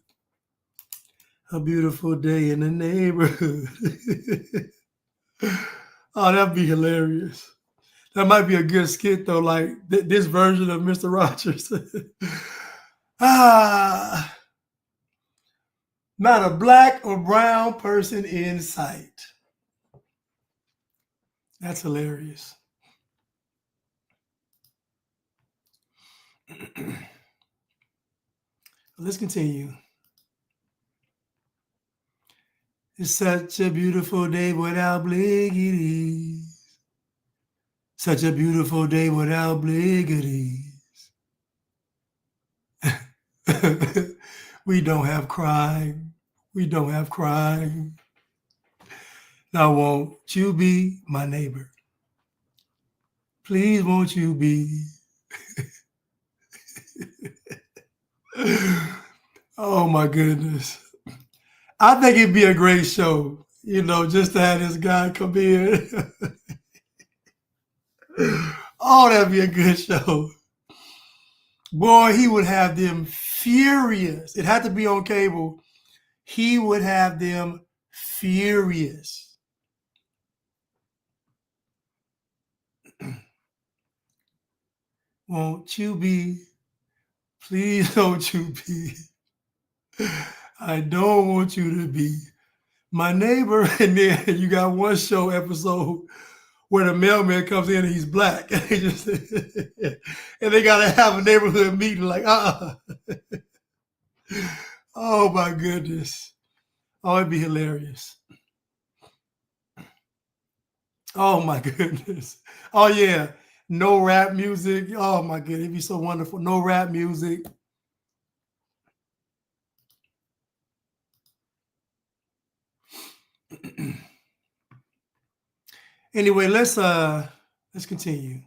A beautiful day in the neighborhood. Oh, that'd be hilarious. That might be a good skit, though, like this version of Mr. Rogers. Not a black or brown person in sight. That's hilarious. Let's continue. It's such a beautiful day without bliggities. Such a beautiful day without bliggities. We don't have crime. We don't have crime. Now won't you be my neighbor? Please won't you be? Oh my goodness. I think it'd be a great show, you know, just to have this guy come in. Oh, that'd be a good show. Boy, he would have them furious. It had to be on cable. he would have them furious. Won't you be? Please don't you be. I don't want you to be my neighbor. And then you got one show episode where the mailman comes in and he's black. And they just and they gotta have a neighborhood meeting, like, Oh my goodness. Oh, it'd be hilarious. Oh my goodness. Oh yeah. No rap music. Oh my goodness. It'd be so wonderful. No rap music. Anyway, let's continue.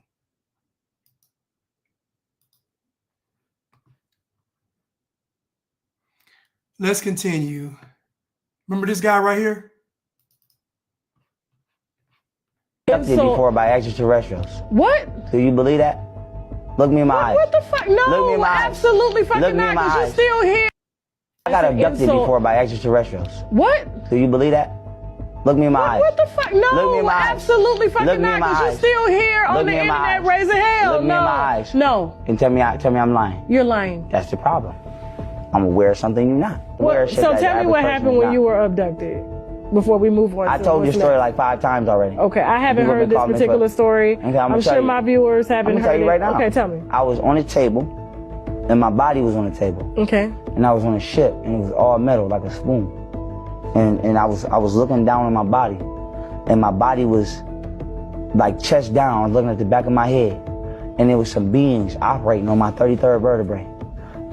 Let's continue. Remember this guy right here? Abducted before by extraterrestrials. What? Do you believe that? Look me in my eyes. What the fuck? No, Look me in my eyes. absolutely fucking Look me not, in my because you're eyes. still here. I got abducted insult. before by extraterrestrials. What? Do you believe that? Look me in my eyes. What the fuck? Look me No, in my eyes. absolutely Look fucking me not, in my because you're eyes. still here Look on the me in my internet eyes. raising hell. Look me No. in my eyes. No. And tell me I'm lying. You're lying. That's the problem. I'm aware of something you're not. Aware of shit So that the tell me average what person happened is when not. you were abducted. Before we move on. I to told your what's story next. like 5 times already. Okay, I haven't People heard been this calling me particular for- story. Okay, I'ma I'm tell sure you. my viewers haven't I'm gonna tell heard you it. right now. Okay, tell me. I was on a table, and my body was on the table. Okay. And I was on a ship, and it was all metal, like a spoon. And I was looking down on my body, and my body was like chest down. I was looking at the back of my head, and there was some beings operating on my 33rd vertebrae,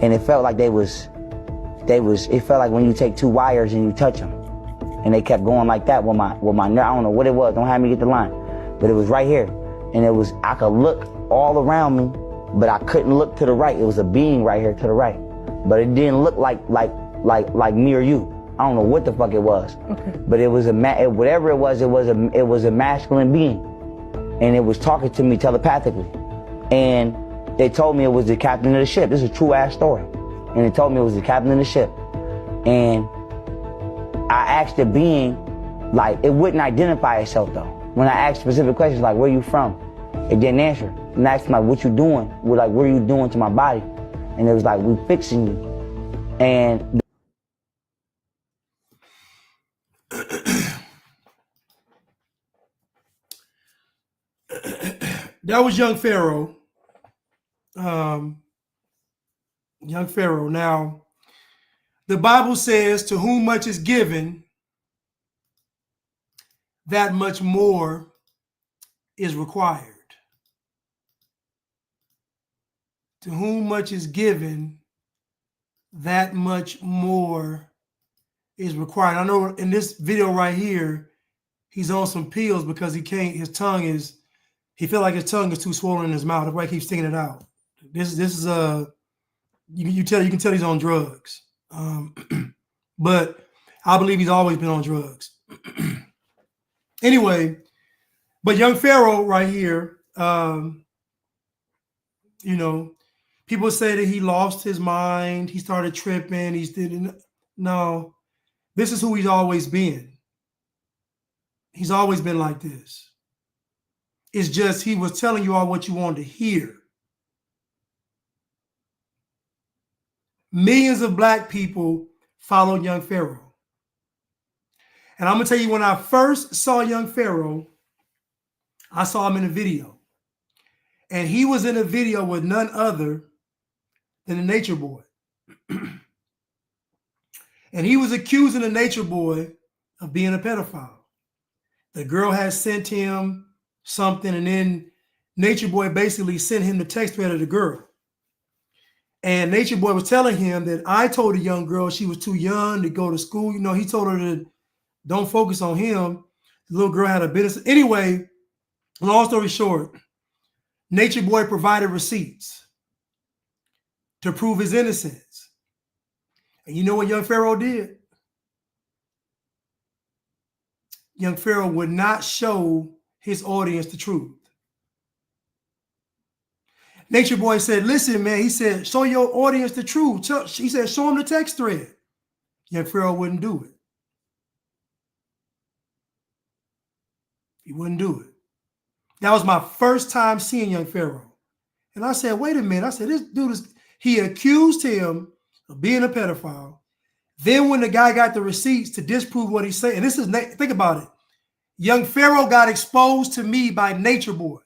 and it felt like it felt like when you take 2 wires and you touch them, and they kept going like that with my I don't know what it was. Don't have me get the line, but it was right here, and it was, I could look all around me, but I couldn't look to the right. It was a being right here to the right, but it didn't look like me or you. I don't know what the fuck it was, but it was whatever it was a masculine being, and it was talking to me telepathically, and they told me it was the captain of the ship. This is a true ass story, and they told me it was the captain of the ship, and I asked the being, like, it wouldn't identify itself though. When I asked specific questions like, where you from? It didn't answer. And I asked him, like, what you doing? We're like, what are you doing to my body? And it was like, we fixing you. And that was young Pharaoh. Young Pharaoh. Now, the Bible says, to whom much is given, that much more is required. To whom much is given, that much more is required. I know in this video right here, he's on some pills because he feel like his tongue is too swollen in his mouth. That's why he keeps sticking it out. This is you can tell he's on drugs. But I believe he's always been on drugs. Anyway, but young Pharaoh right here, people say that he lost his mind, he started tripping, no, this is who he's always been. He's always been like this. It's just he was telling you all what you wanted to hear. Millions of black people followed young Pharaoh. And I'm going to tell you, when I first saw young Pharaoh, I saw him in a video. And he was in a video with none other than the Nature Boy. And he was accusing the Nature Boy of being a pedophile. The girl had sent him something, and then Nature Boy basically sent him the text thread of the girl. And Nature Boy was telling him that I told the young girl she was too young to go to school. He told her to don't focus on him. The little girl had a business. Anyway, long story short, Nature Boy provided receipts to prove his innocence. And you know what young Pharaoh did? Young Pharaoh would not show his audience the truth. Nature Boy said, listen, man, he said, show your audience the truth. He said, show them the text thread. young Pharaoh wouldn't do it. He wouldn't do it. That was my first time seeing young Pharaoh. And I said, wait a minute. I said, this dude is, he accused him of being a pedophile. Then when the guy got the receipts to disprove what he said, and this is, think about it. Young Pharaoh got exposed to me by Nature Boy.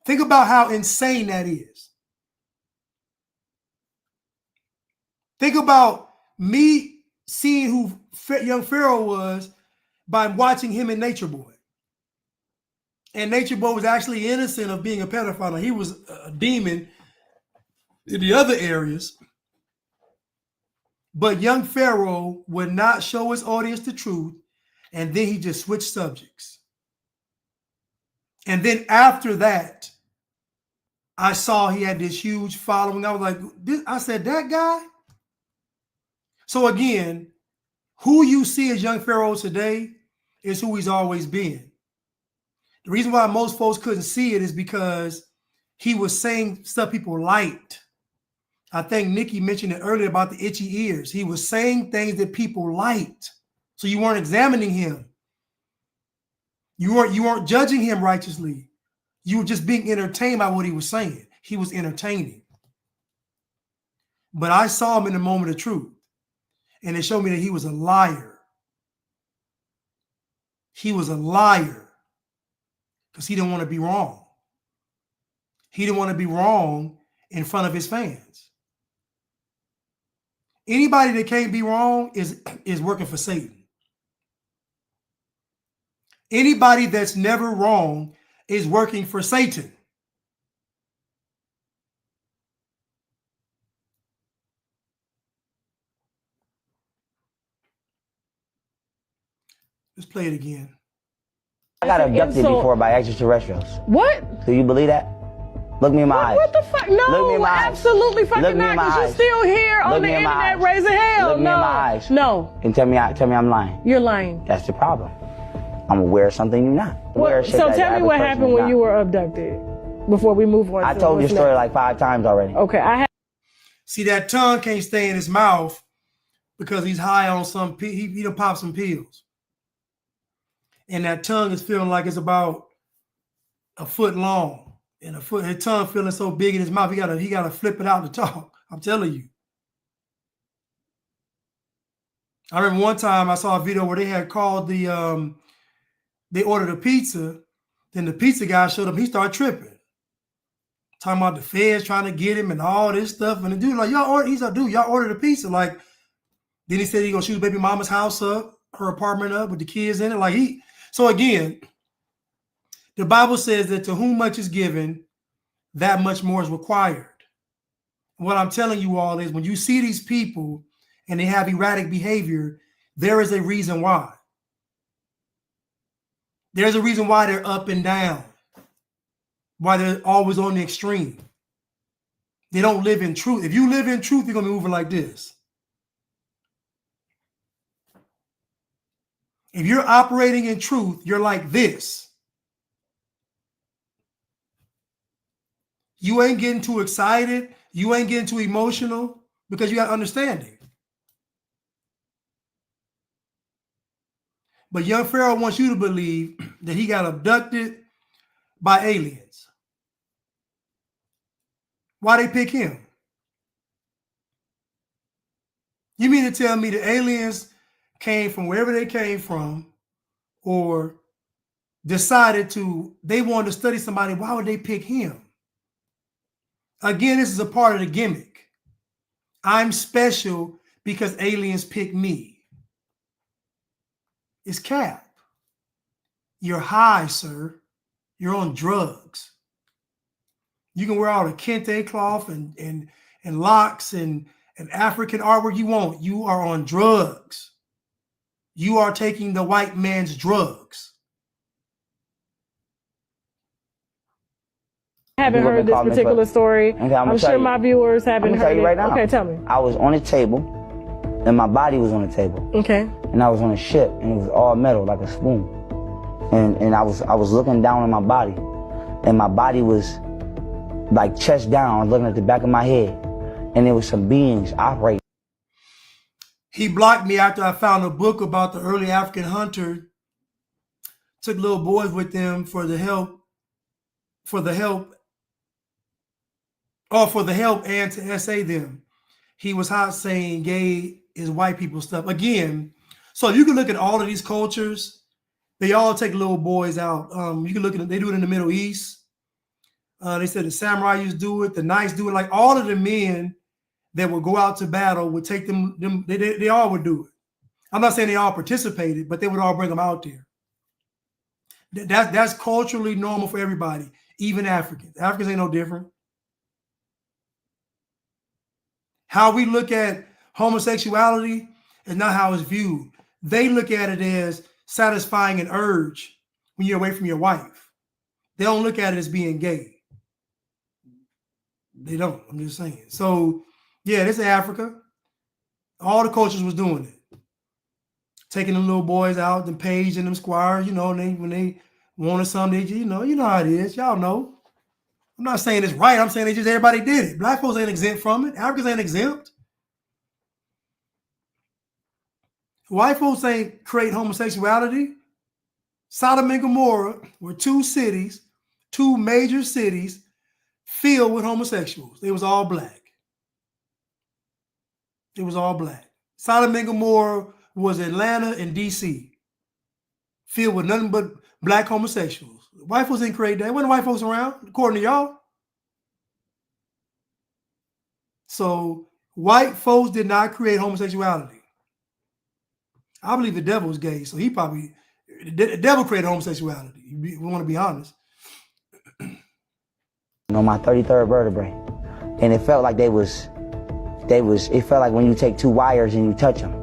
Think about how insane that is. Think about me seeing who young Pharaoh was by watching him in Nature Boy. And Nature Boy was actually innocent of being a pedophile. He was a demon in the other areas. But young Pharaoh would not show his audience the truth. And then he just switched subjects. And then after that, I saw he had this huge following. I was like, I said, that guy? So again, who you see as young Pharaoh today is who he's always been. The reason why most folks couldn't see it is because he was saying stuff people liked. I think Nikki mentioned it earlier about the itchy ears. He was saying things that people liked. So you weren't examining him. You weren't judging him righteously. You were just being entertained by what he was saying. He was entertaining. But I saw him in the moment of truth. And it showed me that he was a liar. He was a liar because he didn't want to be wrong. He didn't want to be wrong in front of his fans. Anybody that can't be wrong is working for Satan. Anybody that's never wrong is working for Satan. Let's play it again. I got abducted before by extraterrestrials. What? Do you believe that? Look me in my eyes. What the fuck? Look me in No, my eyes. absolutely Look fucking me in not. my Because you're eyes. still here on Look the me in my internet eyes. raising hell. Look me No. in my eyes. No. And tell me I'm lying. You're lying. That's the problem. I'm aware of something you're not. Aware of shit So that tell the me what average person happened is when not. you were abducted before we move on. I to told your what's story next. like 5 times already. Okay, I have. See, that tongue can't stay in his mouth because he's high on some, he done popped some pills. And that tongue is feeling like it's about a foot long. And his tongue feeling so big in his mouth, he gotta flip it out to talk. I'm telling you. I remember one time I saw a video where they had called they ordered a pizza, then the pizza guy showed up, he started tripping. Talking about the feds trying to get him and all this stuff. And the dude like, he's like, dude, y'all ordered a pizza. Like, then he said he gonna shoot baby mama's house up, her apartment up with the kids in it. So again, the Bible says that to whom much is given, that much more is required. What I'm telling you all is when you see these people and they have erratic behavior, there is a reason why. There's a reason why they're up and down, why they're always on the extreme. They don't live in truth. If you live in truth, you're going to be moving like this. If you're operating in truth, you're like this. You ain't getting too excited. You ain't getting too emotional because you got understanding. But young Pharaoh wants you to believe that he got abducted by aliens. Why they pick him? You mean to tell me the aliens came from wherever they came from or decided they wanted to study somebody? Why would they pick him? Again, this is a part of the gimmick. I'm special because aliens pick me. It's cap. You're high, sir. You're on drugs. You can wear all the kente cloth and locks and African artwork you want. You are on drugs. You are taking the white man's drugs. I haven't heard this particular story. Okay, I'm sure my viewers haven't heard it. Right now. Okay, tell me. I was on a table, and my body was on the table. Okay. And I was on a ship, and it was all metal, like a spoon. And I was looking down on my body, and my body was like chest down, looking at the back of my head, and there was some beings operating. He blocked me after I found a book about the early African hunter. Took little boys with them for the help and to essay them. He was hot saying gay is white people stuff. Again, so you can look at all of these cultures. They all take little boys out. You can look at it. They do it in the Middle East. They said the samurai used to do it. The knights do it. Like all of the men that would go out to battle would take them. They all would do it. I'm not saying they all participated, but they would all bring them out there. That's culturally normal for everybody, even Africans. Africans ain't no different. How we look at homosexuality is not how it's viewed. They look at it as satisfying an urge when you're away from your wife. They don't look at it as being gay. They don't. I'm just saying. So, yeah, this is Africa. All the cultures was doing it. Taking them little boys out, them pages and them squires, and when they wanted something, you know how it is. Y'all know. I'm not saying it's right. I'm saying it's just everybody did it. Black folks ain't exempt from it. Africans ain't exempt. White folks ain't create homosexuality. Sodom and Gomorrah were two major cities filled with homosexuals. They was all black. It was all black. Sodom and Gomorrah was Atlanta and DC, filled with nothing but black homosexuals. White folks didn't create that. Wasn't white folks around, according to y'all. So white folks did not create homosexuality. I believe the devil was gay, so the devil created homosexuality. We want to be honest. On my 33rd vertebrae, and it felt like it felt like when you take two wires and you touch them,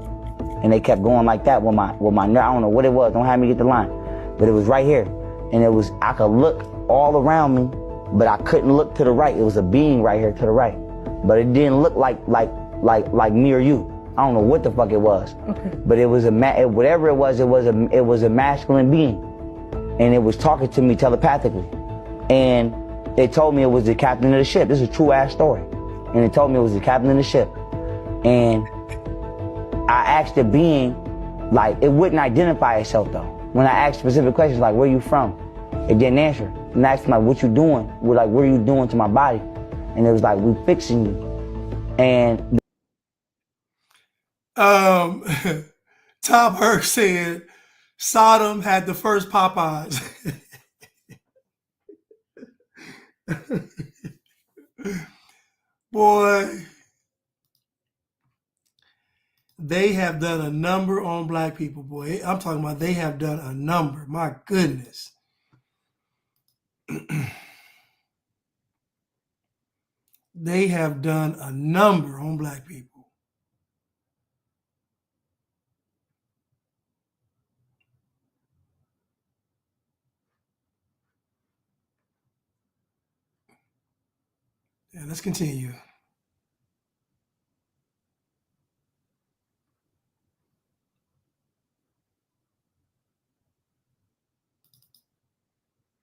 and they kept going like that with my nerve. I don't know what it was. Don't have me get the line, but it was right here, and I could look all around me, but I couldn't look to the right. It was a being right here to the right, but it didn't look like me or you. I don't know what the fuck it was, but it was whatever it was a masculine being, and it was talking to me telepathically, and it told me it was the captain of the ship. This is a true ass story, and it told me it was the captain of the ship, and I asked the being, like, it wouldn't identify itself though. When I asked specific questions like, where you from? It didn't answer. And I asked him, like, what you doing? What are you doing to my body? And it was like, we fixing you. And Tom Hurst said Sodom had the first Popeyes. Boy, they have done a number on black people, boy. I'm talking about they have done a number. My goodness. They have done a number on black people. Yeah, let's continue.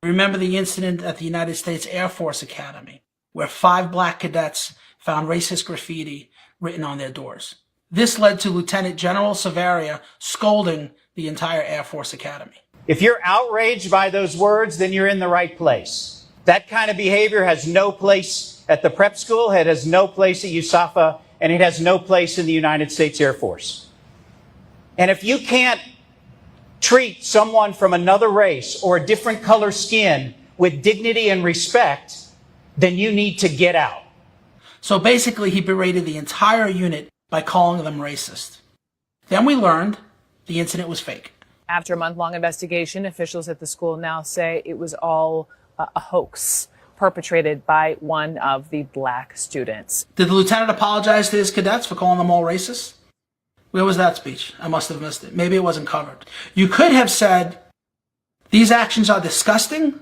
Remember the incident at the United States Air Force Academy, where 5 black cadets found racist graffiti written on their doors. This led to Lieutenant General Severia scolding the entire Air Force Academy. If you're outraged by those words, then you're in the right place. That kind of behavior has no place at the prep school, it has no place at USAFA, and it has no place in the United States Air Force. And if you can't treat someone from another race or a different color skin with dignity and respect, then you need to get out. So basically, he berated the entire unit by calling them racist. Then we learned the incident was fake. After a month-long investigation, officials at the school now say it was all a hoax perpetrated by one of the black students. Did the lieutenant apologize to his cadets for calling them all racist? Where was that speech? I must have missed it. Maybe it wasn't covered. You could have said, these actions are disgusting,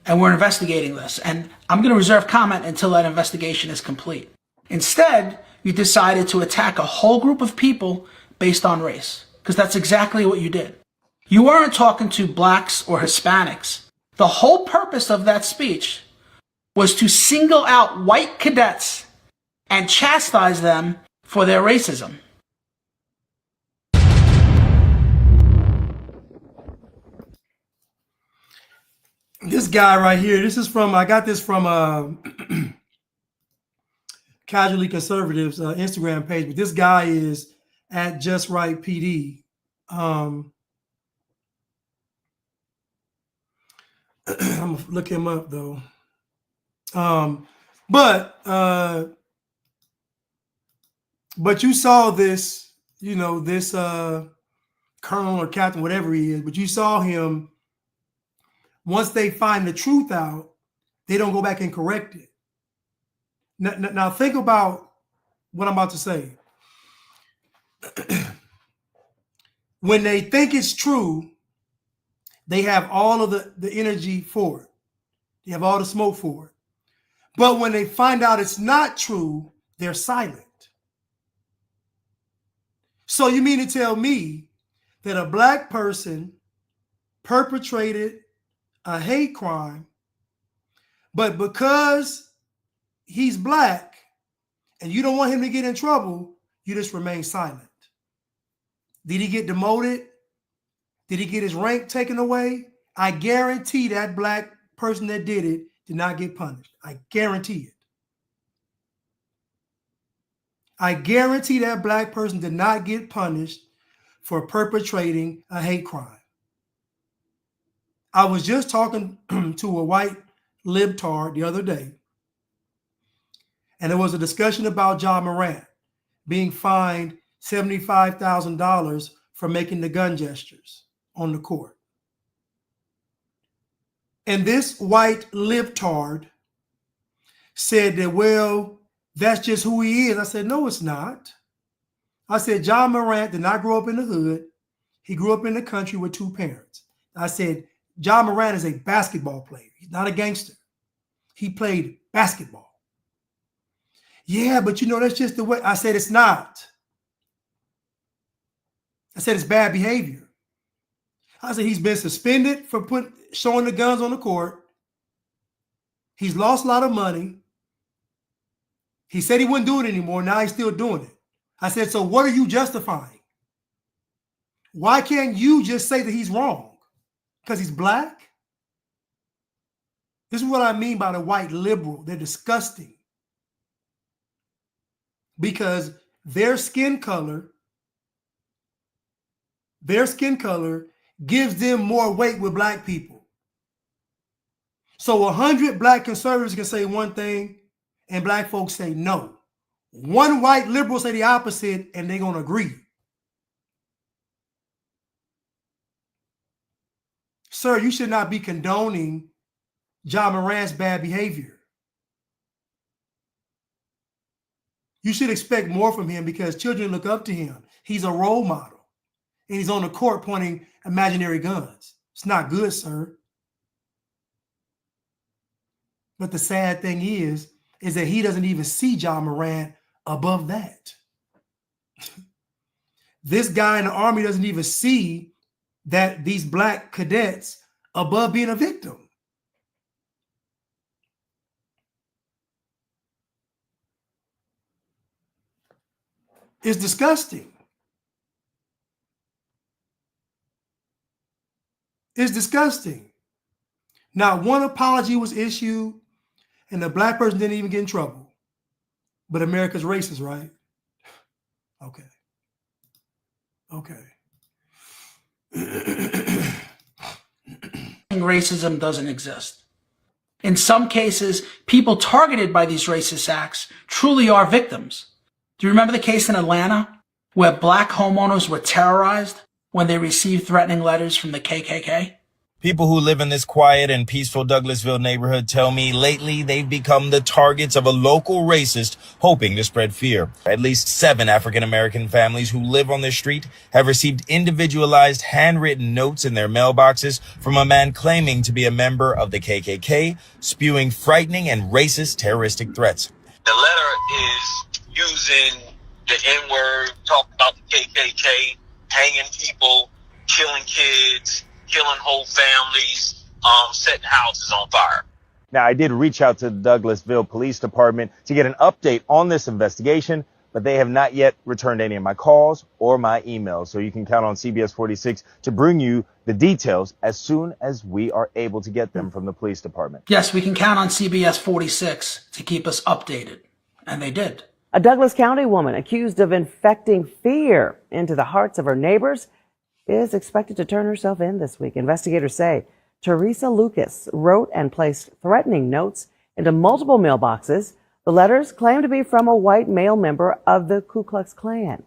and we're investigating this, and I'm going to reserve comment until that investigation is complete. Instead, you decided to attack a whole group of people based on race, because that's exactly what you did. You weren't talking to blacks or Hispanics. The whole purpose of that speech was to single out white cadets and chastise them for their racism. This guy right here, this is from, I got this from Casually Conservatives Instagram page, but this guy is at Just Right PD. I'm gonna look him up though. But you saw this, you know, this colonel or captain, whatever he is, but you saw him, once they find the truth out, they don't go back and correct it. Now think about what I'm about to say. When they think it's true, they have all of the energy for it. They have all the smoke for it. But when they find out it's not true, they're silent. So you mean to tell me that a black person perpetrated a hate crime, but because he's black and you don't want him to get in trouble, you just remain silent? Did he get demoted? Did he get his rank taken away? I guarantee that black person that did it did not get punished. I guarantee it. I guarantee that black person did not get punished for perpetrating a hate crime. I was just talking to a white libtard the other day, and there was a discussion about John Morant being fined $75,000 for making the gun gestures on the court. And this white libtard said that, well, that's just who he is. I said, no, it's not. I said, John Morant did not grow up in the hood. He grew up in the country with two parents. I said, John Morant is a basketball player. He's not a gangster. He played basketball. Yeah, but you know, that's just the way. I said, it's not. I said, it's bad behavior. I said, he's been suspended for showing the guns on the court. He's lost a lot of money. He said he wouldn't do it anymore. Now he's still doing it. I said, so what are you justifying? Why can't you just say that he's wrong? Because he's black? This is what I mean by the white liberal. They're disgusting. Because their skin color gives them more weight with black people. So 100 black conservatives can say one thing and black folks say no. One white liberal say the opposite and they're going to agree. Sir, you should not be condoning John Morant's bad behavior. You should expect more from him because children look up to him. He's a role model. And he's on the court pointing imaginary guns. It's not good, sir. But the sad thing is that he doesn't even see John Morant above that. This guy in the Army doesn't even see that these black cadets above being a victim. It's disgusting. It's disgusting. Not one apology was issued, and the black person didn't even get in trouble. But America's racist, right? Okay. Okay. Racism doesn't exist. In some cases, people targeted by these racist acts truly are victims. Do you remember the case in Atlanta where black homeowners were terrorized when they received threatening letters from the KKK? People who live in this quiet and peaceful Douglasville neighborhood tell me lately they've become the targets of a local racist hoping to spread fear. At least 7 African-American families who live on this street have received individualized handwritten notes in their mailboxes from a man claiming to be a member of the KKK, spewing frightening and racist terroristic threats. The letter is using the N-word, talking about the KKK, hanging people, killing kids, killing whole families, setting houses on fire. Now, I did reach out to the Douglasville Police Department to get an update on this investigation, but they have not yet returned any of my calls or my emails. So you can count on CBS 46 to bring you the details as soon as we are able to get them from the police department. Yes, we can count on CBS 46 to keep us updated. And they did. A Douglas County woman accused of infecting fear into the hearts of her neighbors is expected to turn herself in this week. Investigators say Teresa Lucas wrote and placed threatening notes into multiple mailboxes. The letters claim to be from a white male member of the Ku Klux Klan.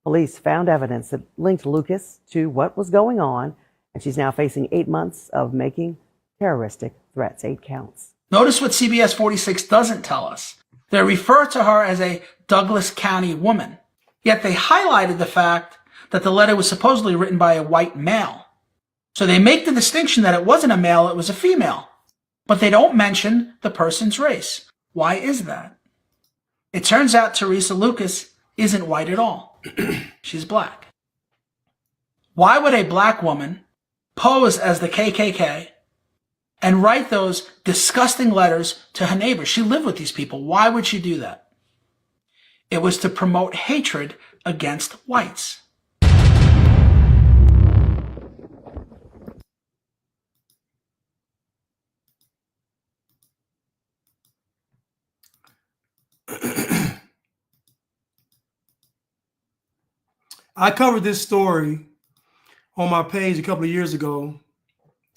Police found evidence that linked Lucas to what was going on, and she's now facing 8 months of making terroristic threats, 8 counts. Notice what CBS 46 doesn't tell us. They refer to her as a Douglas County woman, yet they highlighted the fact that the letter was supposedly written by a white male. So they make the distinction that it wasn't a male, it was a female. But they don't mention the person's race. Why is that? It turns out Teresa Lucas isn't white at all. She's black. Why would a black woman pose as the KKK and write those disgusting letters to her neighbors? She lived with these people. Why would she do that? It was to promote hatred against whites. I covered this story on my page a couple of years ago,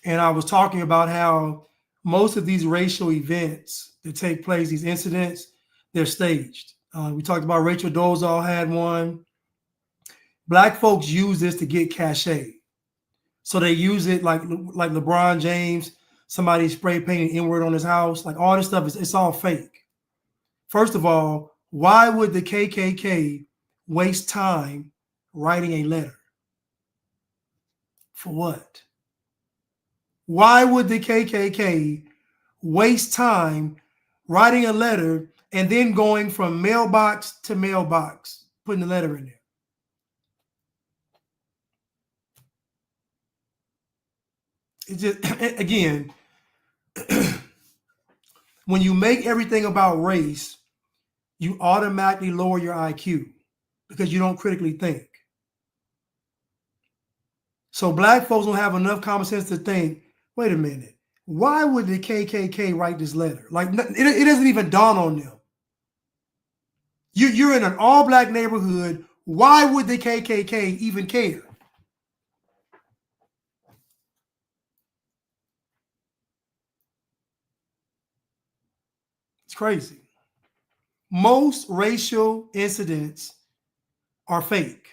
and I was talking about how most of these racial events that take place, these incidents, they're staged. We talked about Rachel Dolezal had one. Black folks use this to get cachet. So they use it like LeBron James, somebody spray painting N-word on his house, like all this stuff, it's all fake. First of all, why would the KKK waste time writing a letter? For what? Why would the KKK waste time writing a letter and then going from mailbox to mailbox, putting the letter in there? It's just, again, when you make everything about race, you automatically lower your IQ because you don't critically think. So black folks don't have enough common sense to think, wait a minute, why would the KKK write this letter? Like, it doesn't even dawn on them. You're in an all-black neighborhood. Why would the KKK even care? It's crazy. Most racial incidents are fake.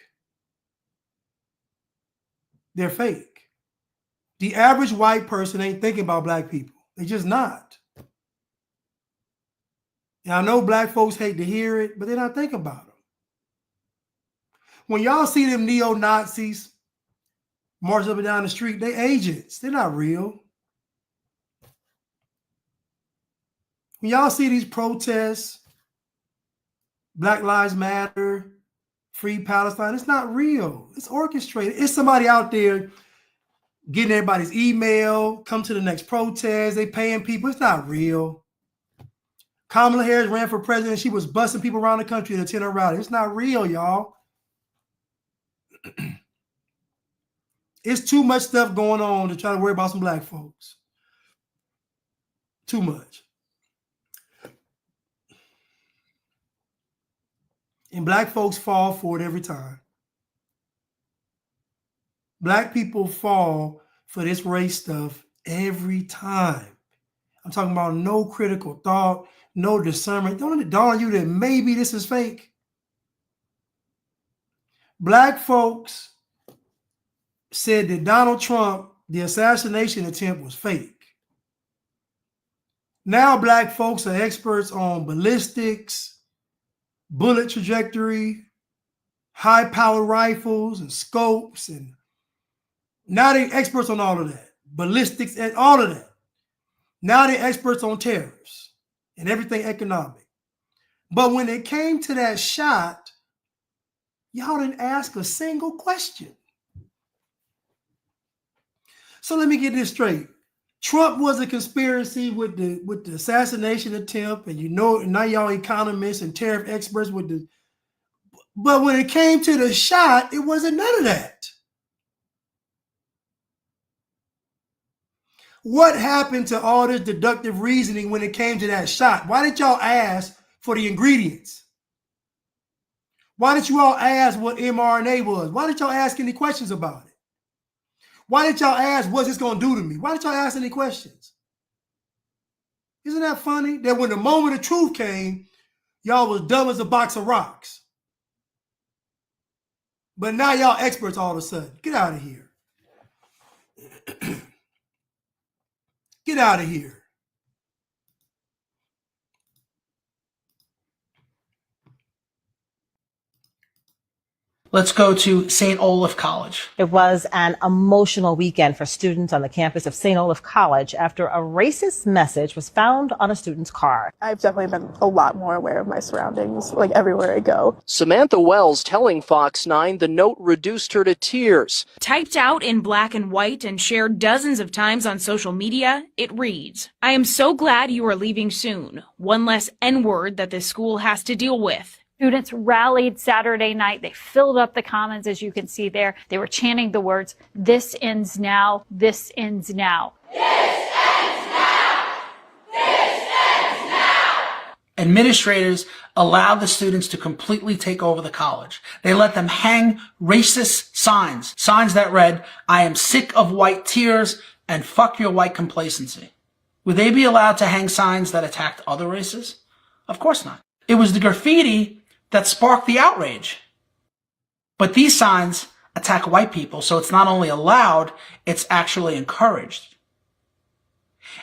They're fake. The average white person ain't thinking about black people. They're just not. And I know black folks hate to hear it, but they're not thinking about them. When y'all see them neo-Nazis march up and down the street, they agents. They're not real. When y'all see these protests, Black Lives Matter, Free Palestine, it's not real. It's orchestrated. It's somebody out there getting everybody's email, come to the next protest, they paying people. It's not real. Kamala Harris ran for president. She was busting people around the country to attend her rally. It's not real, y'all. It's too much stuff going on to try to worry about some black folks. Too much. And black folks fall for it every time. Black people fall for this race stuff every time. I'm talking about no critical thought, no discernment. Don't it dawn on you that maybe this is fake? Black folks said that Donald Trump, the assassination attempt, was fake. Now black folks are experts on ballistics, bullet trajectory, high-powered rifles and scopes, and now they're experts on all of that. Ballistics and all of that. Now they're experts on tariffs and everything economic. But when it came to that shot, y'all didn't ask a single question. So let me get this straight. Trump was a conspiracy with the assassination attempt, and you know now y'all economists and tariff experts with the But when it came to the shot, it wasn't none of that. What happened to all this deductive reasoning when it came to that shot? Why did y'all ask for the ingredients? Why did you all ask what mRNA was? Why did y'all ask any questions about it? Why did y'all ask what's this going to do to me? Why did y'all ask any questions? Isn't that funny? That when the moment of truth came, y'all was dumb as a box of rocks. But now y'all experts all of a sudden. Get out of here. Get out of here. Let's go to St. Olaf College. It was an emotional weekend for students on the campus of St. Olaf College after a racist message was found on a student's car. I've definitely been a lot more aware of my surroundings, like everywhere I go. Samantha Wells telling Fox 9 the note reduced her to tears. Typed out in black and white and shared dozens of times on social media, it reads, "I am so glad you are leaving soon. One less N-word that this school has to deal with." Students rallied Saturday night. They filled up the commons, as you can see there. They were chanting the words, "This ends now, this ends now." This ends now! This ends now! Administrators allowed the students to completely take over the college. They let them hang racist signs, signs that read, "I am sick of white tears and fuck your white complacency." Would they be allowed to hang signs that attacked other races? Of course not. It was the graffiti that sparked the outrage. But these signs attack white people, so it's not only allowed, it's actually encouraged.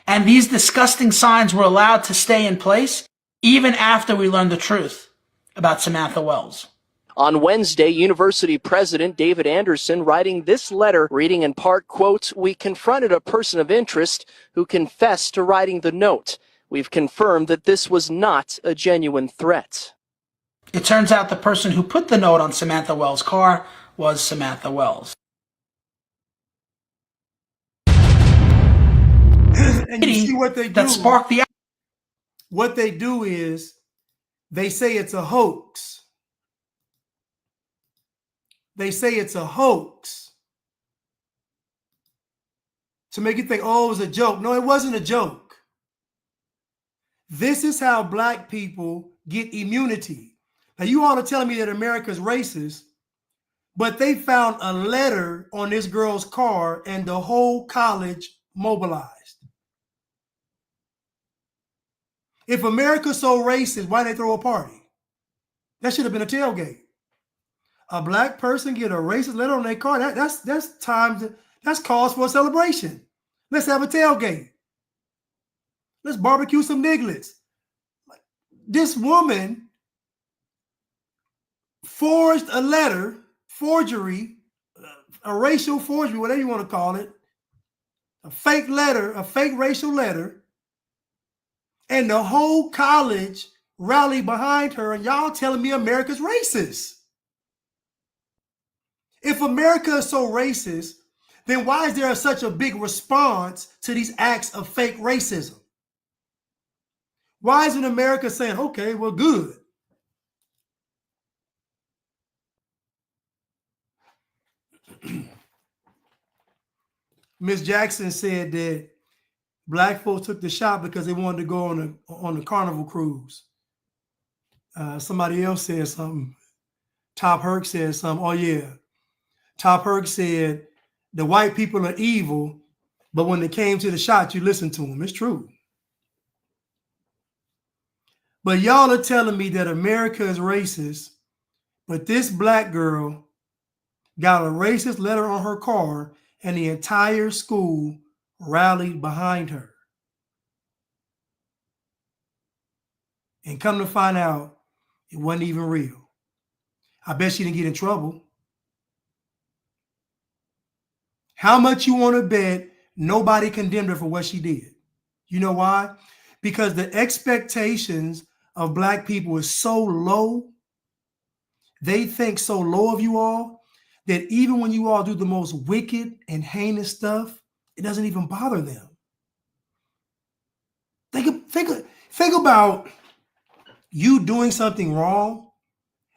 And these disgusting signs were allowed to stay in place even after we learned the truth about Samantha Wells. On Wednesday, University President David Anderson writing this letter, reading in part, quote, "We confronted a person of interest who confessed to writing the note. We've confirmed that this was not a genuine threat." It turns out the person who put the note on Samantha Wells' car was Samantha Wells. And you see what they do? That sparked the... What they do is they say it's a hoax. They say it's a hoax to make you think, oh, it was a joke. No, it wasn't a joke. This is how black people get immunity. Now, you all are telling me that America's racist, but they found a letter on this girl's car and the whole college mobilized. If America's so racist, why they throw a party? That should have been a tailgate. A black person get a racist letter on their car. That's cause for a celebration. Let's have a tailgate. Let's barbecue some nigglets. This woman forged a letter, forgery, a racial forgery, whatever you want to call it, a fake letter, a fake racial letter, and the whole college rallied behind her, and y'all telling me America's racist. If America is so racist, then why is there such a big response to these acts of fake racism? Why isn't America saying, okay, well, good? Miss Jackson said that black folks took the shot because they wanted to go on the Carnival cruise. Somebody else said something. Top Herc said something. Oh, yeah. Top Herc said the white people are evil, but when it came to the shot, you listened to them. It's true. But y'all are telling me that America is racist, but this black girl got a racist letter on her car and the entire school rallied behind her. And come to find out, it wasn't even real. I bet she didn't get in trouble. How much you want to bet nobody condemned her for what she did? You know why? Because the expectations of black people is so low. They think so low of you all that even when you all do the most wicked and heinous stuff, it doesn't even bother them. Think about you doing something wrong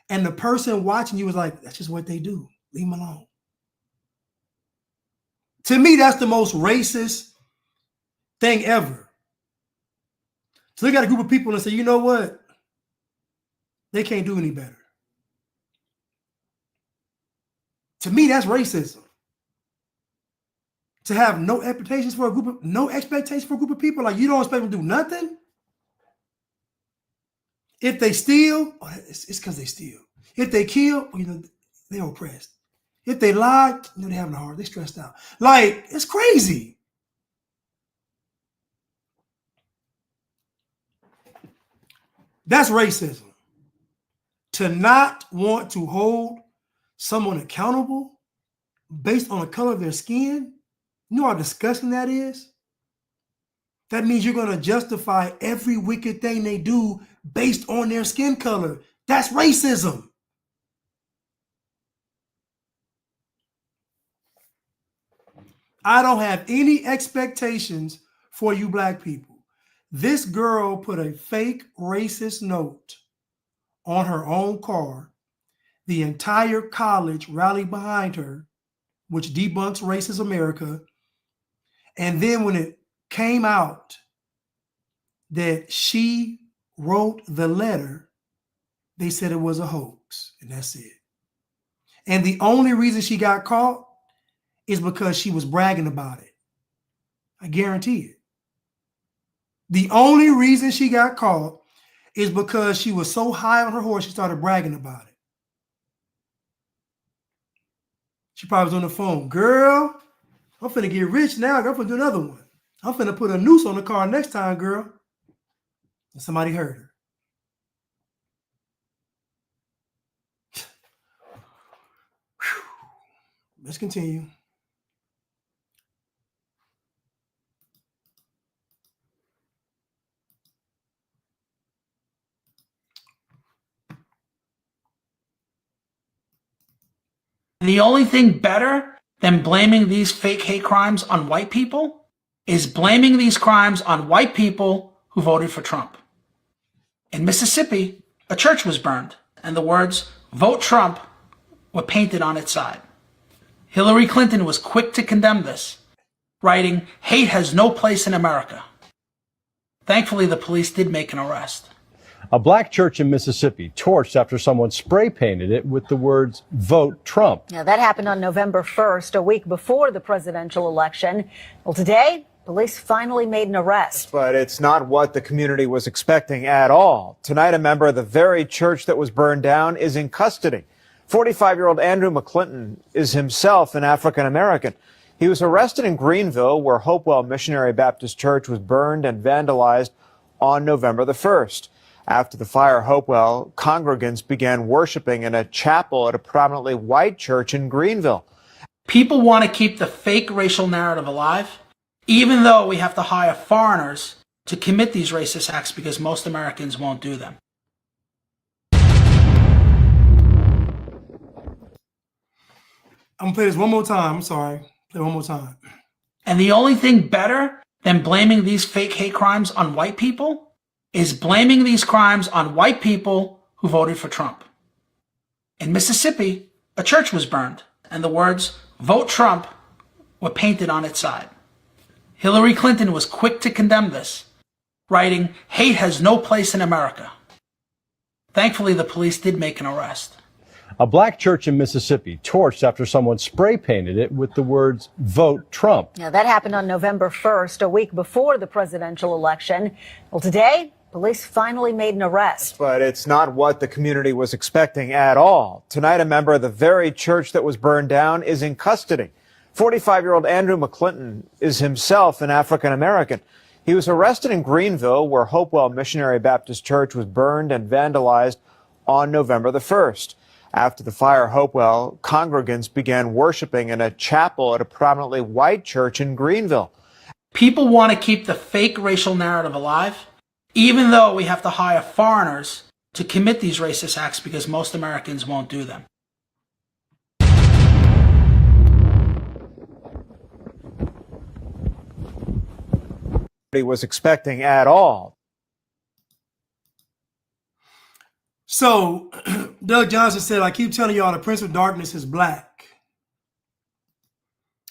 and the person watching you was like, that's just what they do. Leave them alone. To me, that's the most racist thing ever. So they got a group of people and say, you know what? They can't do any better. To me, that's racism. To have no expectations for a group of people, like you don't expect them to do nothing. If they steal, it's because they steal. If they kill, they're oppressed. If they lie, they're having a heart. They're stressed out. Like, it's crazy. That's racism. To not want to hold someone accountable based on the color of their skin, you know how disgusting that is? That means you're going to justify every wicked thing they do based on their skin color. That's racism. I don't have any expectations for you black people. This girl put a fake racist note on her own car. The entire college rallied behind her, which debunks racist America. And then when it came out that she wrote the letter, they said it was a hoax, and that's it. And the only reason she got caught is because she was bragging about it. I guarantee it. The only reason she got caught is because she was so high on her horse, she started bragging about it. She probably was on the phone. Girl, I'm finna get rich now. I'm finna do another one. I'm finna put a noose on the car next time, girl. And somebody heard her. Let's continue. The only thing better than blaming these fake hate crimes on white people is blaming these crimes on white people who voted for Trump. In Mississippi, a church was burned, and the words, "Vote Trump," were painted on its side. Hillary Clinton was quick to condemn this, writing, "Hate has no place in America." Thankfully, the police did make an arrest. A black church in Mississippi torched after someone spray painted it with the words, "Vote Trump." Now, that happened on November 1st, a week before the presidential election. Well, today, police finally made an arrest. But it's not what the community was expecting at all. Tonight, a member of the very church that was burned down is in custody. 45-year-old Andrew McClinton is himself an African American. He was arrested in Greenville, where Hopewell Missionary Baptist Church was burned and vandalized on November the 1st. After the fire, Hopewell congregants began worshiping in a chapel at a predominantly white church in Greenville. People want to keep the fake racial narrative alive, even though we have to hire foreigners to commit these racist acts because most Americans won't do them. I'm going to play this one more time. I'm sorry. Play one more time. And the only thing better than blaming these fake hate crimes on white people is blaming these crimes on white people who voted for Trump. In Mississippi, a church was burned, and the words, "Vote Trump," were painted on its side. Hillary Clinton was quick to condemn this, writing, "Hate has no place in America." Thankfully, the police did make an arrest. A black church in Mississippi torched after someone spray painted it with the words, "Vote Trump." Now, that happened on November 1st, a week before the presidential election. Well, today, police finally made an arrest. But it's not what the community was expecting at all. Tonight, a member of the very church that was burned down is in custody. 45-year-old Andrew McClinton is himself an African American. He was arrested in Greenville, where Hopewell Missionary Baptist Church was burned and vandalized on November the 1st. After the fire, Hopewell congregants began worshiping in a chapel at a predominantly white church in Greenville. People want to keep the fake racial narrative alive, even though we have to hire foreigners to commit these racist acts because most Americans won't do them. He was expecting at all. So Doug Johnson said, I keep telling y'all the prince of darkness is black.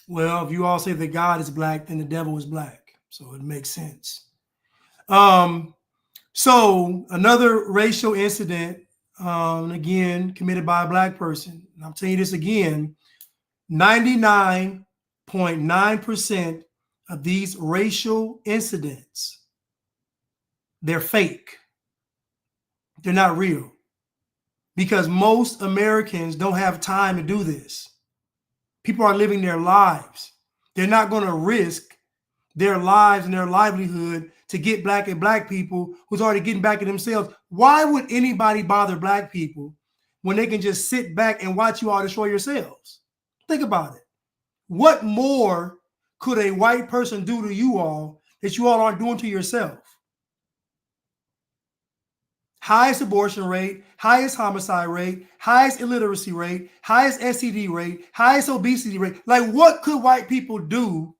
Well, if you all say that God is black, then the devil is black. So it makes sense. So another racial incident, again, committed by a black person. And I'm telling you this again, 99.9% of these racial incidents, they're fake. They're not real. Because most Americans don't have time to do this. People are living their lives. They're not going to risk their lives and their livelihood to get back at black people who's already getting back at themselves. Why would anybody bother black people when they can just sit back and watch you all destroy yourselves? Think about it. What more could a white person do to you all that you all aren't doing to yourself? Highest abortion rate, highest homicide rate, highest illiteracy rate, highest STD rate, highest obesity rate. Like, what could white people do?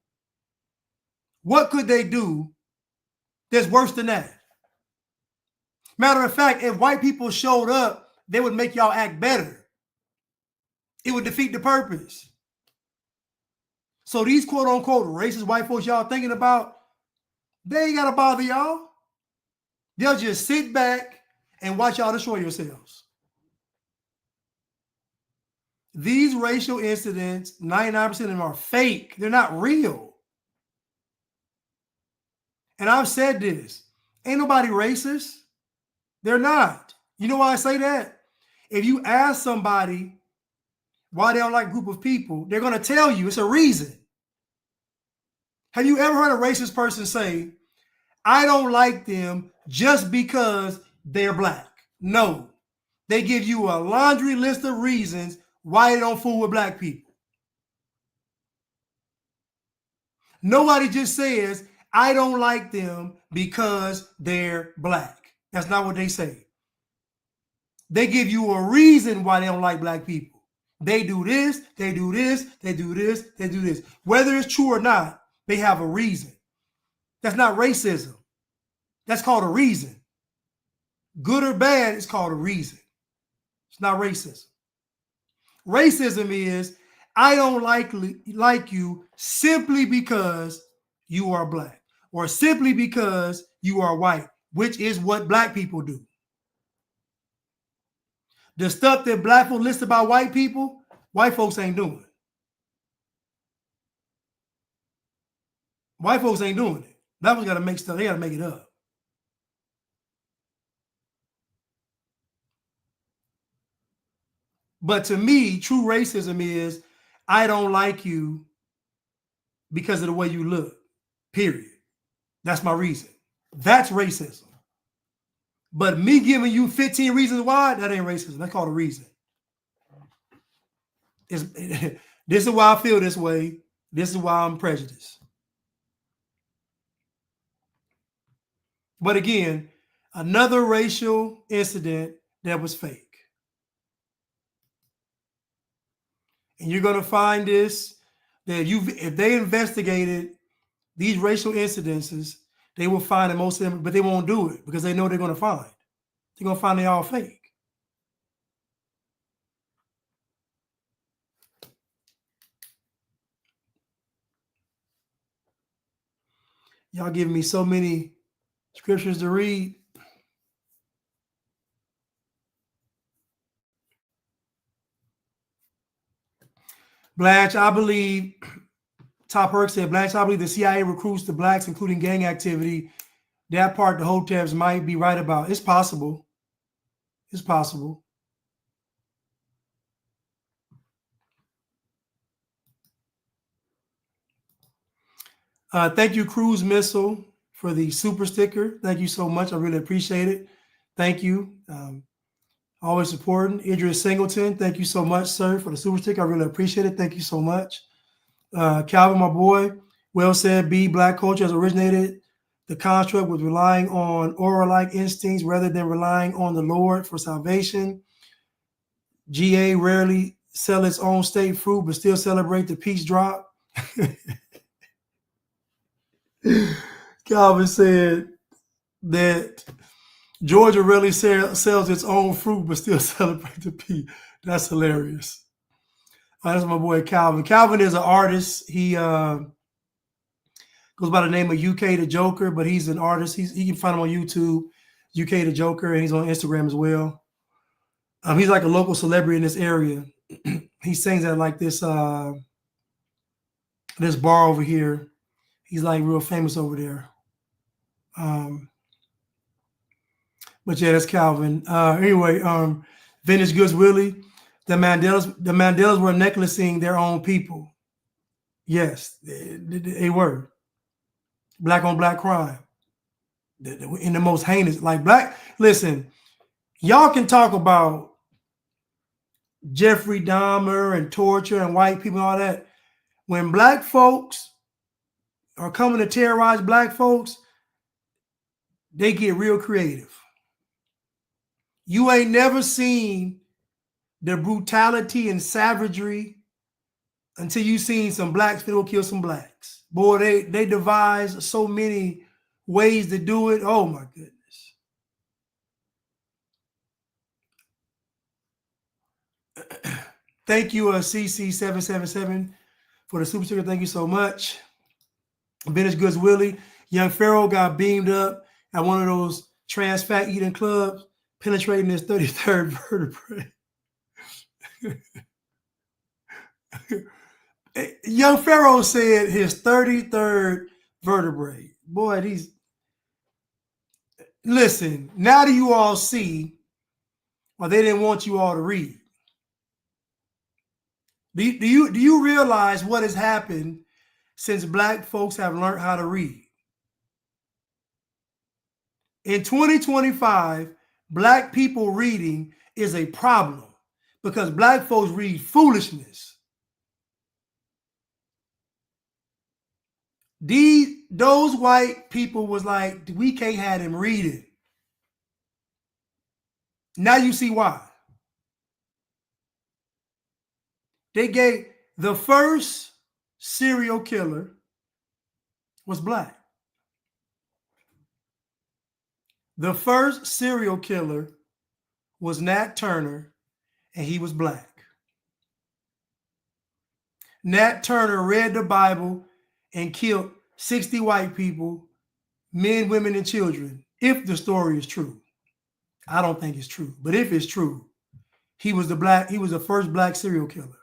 What could they do that's worse than that? Matter of fact, if white people showed up, they would make y'all act better. It would defeat the purpose. So these quote unquote racist white folks y'all thinking about, they ain't got to bother y'all. They'll just sit back and watch y'all destroy yourselves. These racial incidents, 99% of them are fake. They're not real. And I've said this, ain't nobody racist. They're not. You know why I say that? If you ask somebody why they don't like a group of people, they're going to tell you it's a reason. Have you ever heard a racist person say, I don't like them just because they're black? No. They give you a laundry list of reasons why they don't fool with black people. Nobody just says, I don't like them because they're black. That's not what they say. They give you a reason why they don't like black people. They do this, they do this, they do this, they do this. Whether it's true or not, they have a reason. That's not racism. That's called a reason. Good or bad, it's called a reason. It's not racism. Racism is, I don't like you simply because you are black or simply because you are white, which is what black people do. The stuff that black folks list about white people, white folks ain't doing. White folks ain't doing it. Black folks got to make stuff. They got to make it up. But to me, true racism is, I don't like you because of the way you look, period. That's my reason. That's racism. But me giving you 15 reasons why, that ain't racism. That's called a reason. This is why I feel this way. This is why I'm prejudiced. But again, another racial incident that was fake. And you're going to find this, that if they investigated these racial incidences, they will find that most of them, but they won't do it because they know they're going to find. They're going to find they all fake. Y'all giving me so many scriptures to read. Blanche, I believe, Top Herc said, Blanche, I believe the CIA recruits the blacks, including gang activity. That part the Hoteps might be right about. It's possible. It's possible. Thank you, Cruise Missile, for the super sticker. Thank you so much. I really appreciate it. Thank you. Always supporting. Idris Singleton, thank you so much, sir, for the super sticker. I really appreciate it. Thank you so much. Calvin, my boy, well said. B, black culture has originated the construct with relying on aura-like instincts rather than relying on the Lord for salvation. GA rarely sell its own state fruit, but still celebrate the peace drop. Calvin said that Georgia really sells its own fruit, but still celebrate the P. That's hilarious. That's my boy Calvin. Calvin is an artist. He goes by the name of UK the Joker, but he's an artist. You can find him on YouTube, UK the Joker, and he's on Instagram as well. He's like a local celebrity in this area. He sings at like this this bar over here. He's like real famous over there. But yeah, that's Calvin. Anyway, Vintage Goods Willie. The Mandelas were necklacing their own people. Yes, they were. Black on black crime. In the most heinous, like black. Listen, y'all can talk about Jeffrey Dahmer and torture and white people and all that. When black folks are coming to terrorize black folks, they get real creative. You ain't never seen the brutality and savagery until you seen some blacks finna kill some blacks. Boy, they devise so many ways to do it. Oh my goodness. Thank you, CC777 for the super sticker. Thank you so much. Vintage Goods Willie. Young Pharaoh got beamed up at one of those trans fat eating clubs, penetrating his 33rd vertebrae. Young Pharaoh said his 33rd vertebrae. Boy, these. Listen, now do you all see why they didn't want you all to read? Do you realize what has happened since black folks have learned how to read? In 2025, black people reading is a problem because black folks read foolishness. Those white people was like, we can't have them reading. Now you see why. They gave the first serial killer was black. The first serial killer was Nat Turner, and he was black. Nat Turner read the Bible and killed 60 white people, men, women, and children, if the story is true. I don't think it's true, but if it's true, he was the first black serial killer.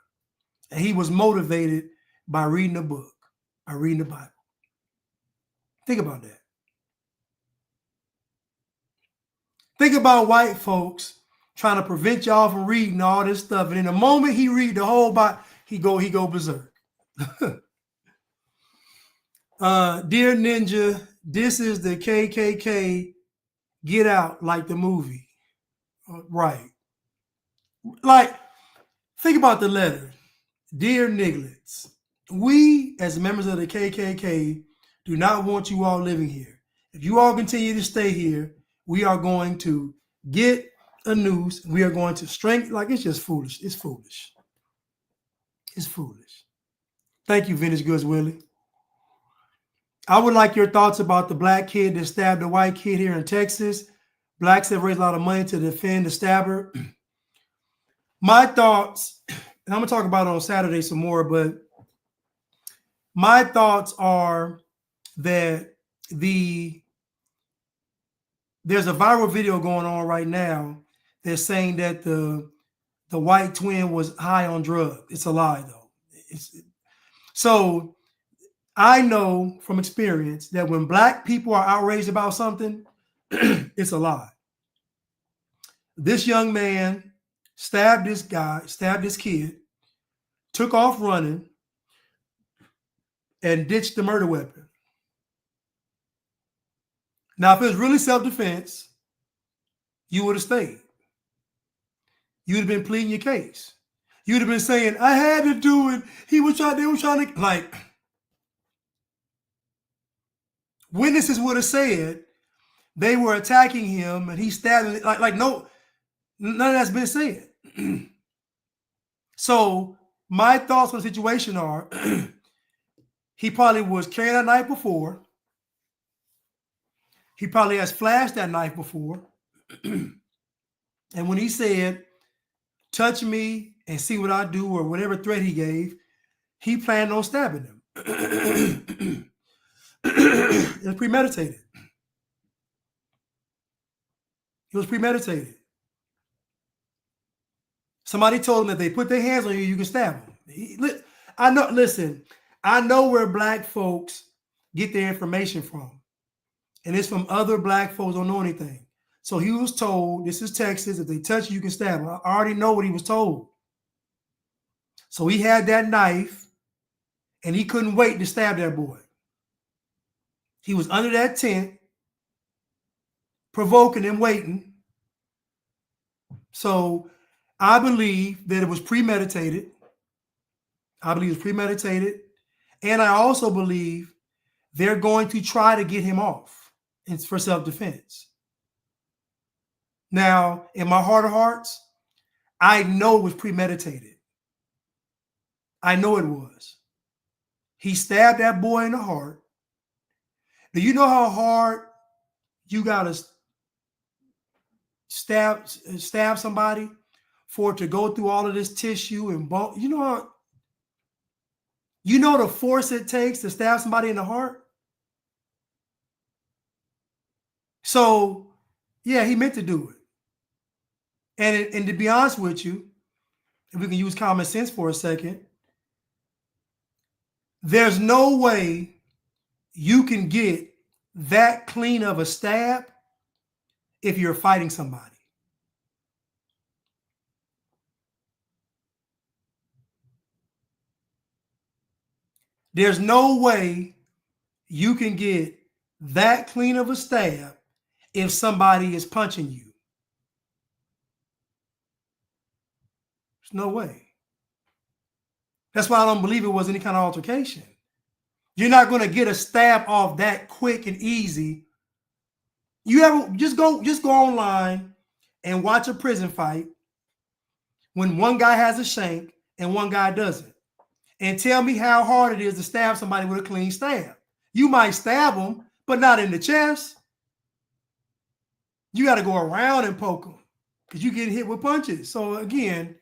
And he was motivated by reading a book, by reading the Bible. Think about that. Think about white folks trying to prevent y'all from reading all this stuff. And in the moment he read the whole Bible, he go berserk. Dear Ninja, this is the KKK Get Out, like the movie. Right. Like, think about the letter. Dear Nigglets, we as members of the KKK do not want you all living here. If you all continue to stay here, we are going to get a noose. We are going to strengthen. Like, it's just foolish. It's foolish. It's foolish. Thank you, Vintage Goods Willie. I would like your thoughts about the black kid that stabbed a white kid here in Texas. Blacks have raised a lot of money to defend the stabber. My thoughts, and I'm going to talk about it on Saturday some more, but my thoughts are that there's a viral video going on right now that's saying that the white twin was high on drugs. It's a lie, though. So I know from experience that when black people are outraged about something, it's a lie. This young man stabbed this kid, took off running, and ditched the murder weapon. Now, if it was really self-defense, you would have stayed. You'd have been pleading your case. You'd have been saying, I had to do it. They were trying to, like, witnesses would have said they were attacking him and he stabbed him. Like no, none of that's been said. So my thoughts on the situation are he probably was carrying that knife before. He probably has flashed that knife before. And when he said, touch me and see what I do, or whatever threat he gave, he planned on stabbing him. It was premeditated. It was premeditated. Somebody told him that they put their hands on you, you can stab them. I know, listen, I know where black folks get their information from. And it's from other black folks who don't know anything. So he was told, this is Texas, if they touch you, you can stab them. I already know what he was told. So he had that knife, and he couldn't wait to stab that boy. He was under that tent, provoking and waiting. So I believe that it was premeditated. I believe it's premeditated. And I also believe they're going to try to get him off. It's for self-defense. Now, in my heart of hearts, I know it was premeditated. I know it was. He stabbed that boy in the heart. Do you know how hard you gotta stab somebody for it to go through all of this tissue and bone? You know the force it takes to stab somebody in the heart? So, yeah, he meant to do it. And to be honest with you, if we can use common sense for a second, there's no way you can get that clean of a stab if you're fighting somebody. There's no way you can get that clean of a stab if somebody is punching you. There's no way. That's why I don't believe it was any kind of altercation. You're not going to get a stab off that quick and easy. You ever just go online and watch a prison fight when one guy has a shank and one guy doesn't, and tell me how hard it is to stab somebody with a clean stab. You might stab them, but not in the chest. You got to go around and poke them because you get hit with punches. So again,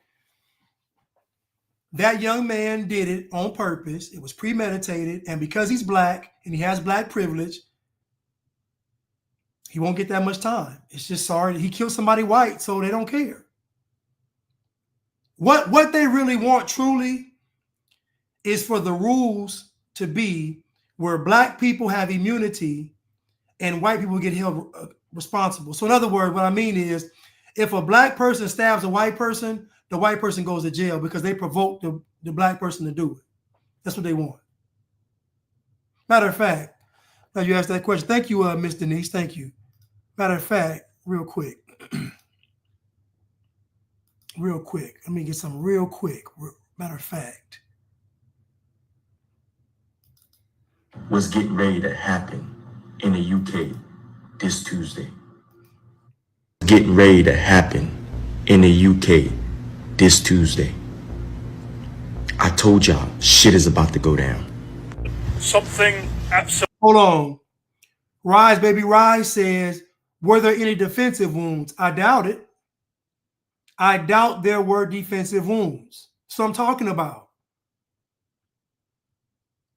that young man did it on purpose. It was premeditated. And because he's black and he has black privilege, he won't get that much time. It's just sorry. He killed somebody white, so they don't care. What they really want truly is for the rules to be where black people have immunity and white people get held responsible. So in other words, what I mean is, if a black person stabs a white person, the white person goes to jail because they provoked the black person to do it. That's what they want. Matter of fact, now you asked that question. Thank you, Miss Denise. Thank you. Matter of fact, real quick. Real quick. Let me get some real quick. Matter of fact. What's getting ready to happen in the UK this Tuesday? Getting ready to happen in the UK this Tuesday. I told y'all, shit is about to go down. Something absolutely. Hold on. Rise, baby, Rise says, were there any defensive wounds? I doubt it. I doubt there were defensive wounds. So I'm talking about.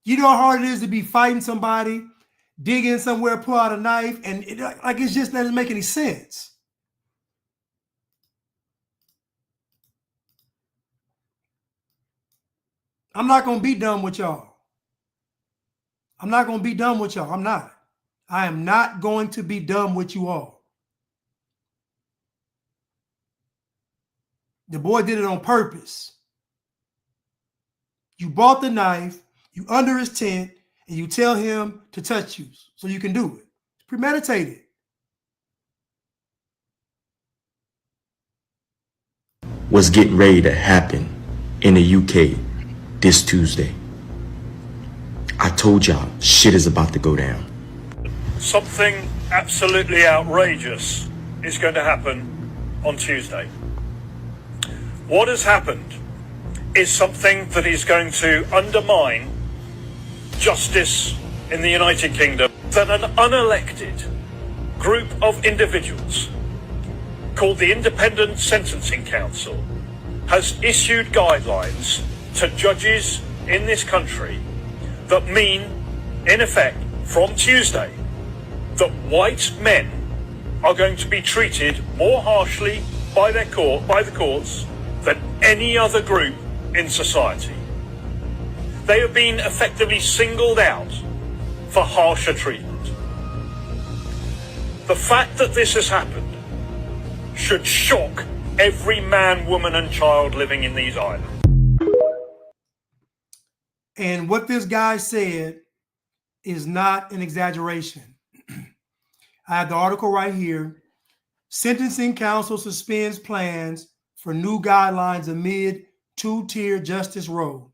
You know how hard it is to be fighting somebody, dig in somewhere, pull out a knife, and it just doesn't make any sense. I'm not going to be done with y'all. I'm not going to be done with y'all. I'm not. I am not going to be done with you all. The boy did it on purpose. You bought the knife, you under his tent, and you tell him to touch you so you can do it. It's premeditated. What's getting ready to happen in the UK this Tuesday? I told y'all, shit is about to go down. Something absolutely outrageous is going to happen on Tuesday. What has happened is something that is going to undermine justice in the United Kingdom, that an unelected group of individuals called the Independent Sentencing Council has issued guidelines to judges in this country that mean, in effect, from Tuesday, that white men are going to be treated more harshly by the courts than any other group in society. They have been effectively singled out for harsher treatment. The fact that this has happened should shock every man, woman, and child living in these islands. And what this guy said is not an exaggeration. I have the article right here. Sentencing Council suspends plans for new guidelines amid two-tier justice road.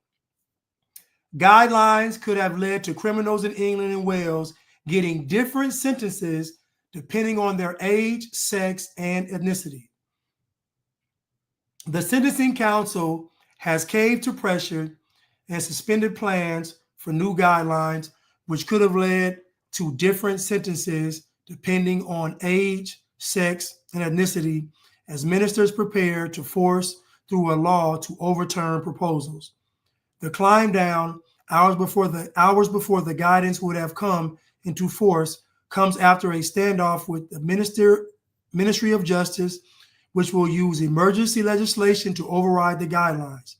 Guidelines could have led to criminals in England and Wales getting different sentences depending on their age, sex, and ethnicity. The Sentencing Council has caved to pressure and suspended plans for new guidelines, which could have led to different sentences depending on age, sex, and ethnicity, as ministers prepare to force through a law to overturn proposals. The climb down, hours before the guidance would have come into force, comes after a standoff with the Ministry of Justice, which will use emergency legislation to override the guidelines,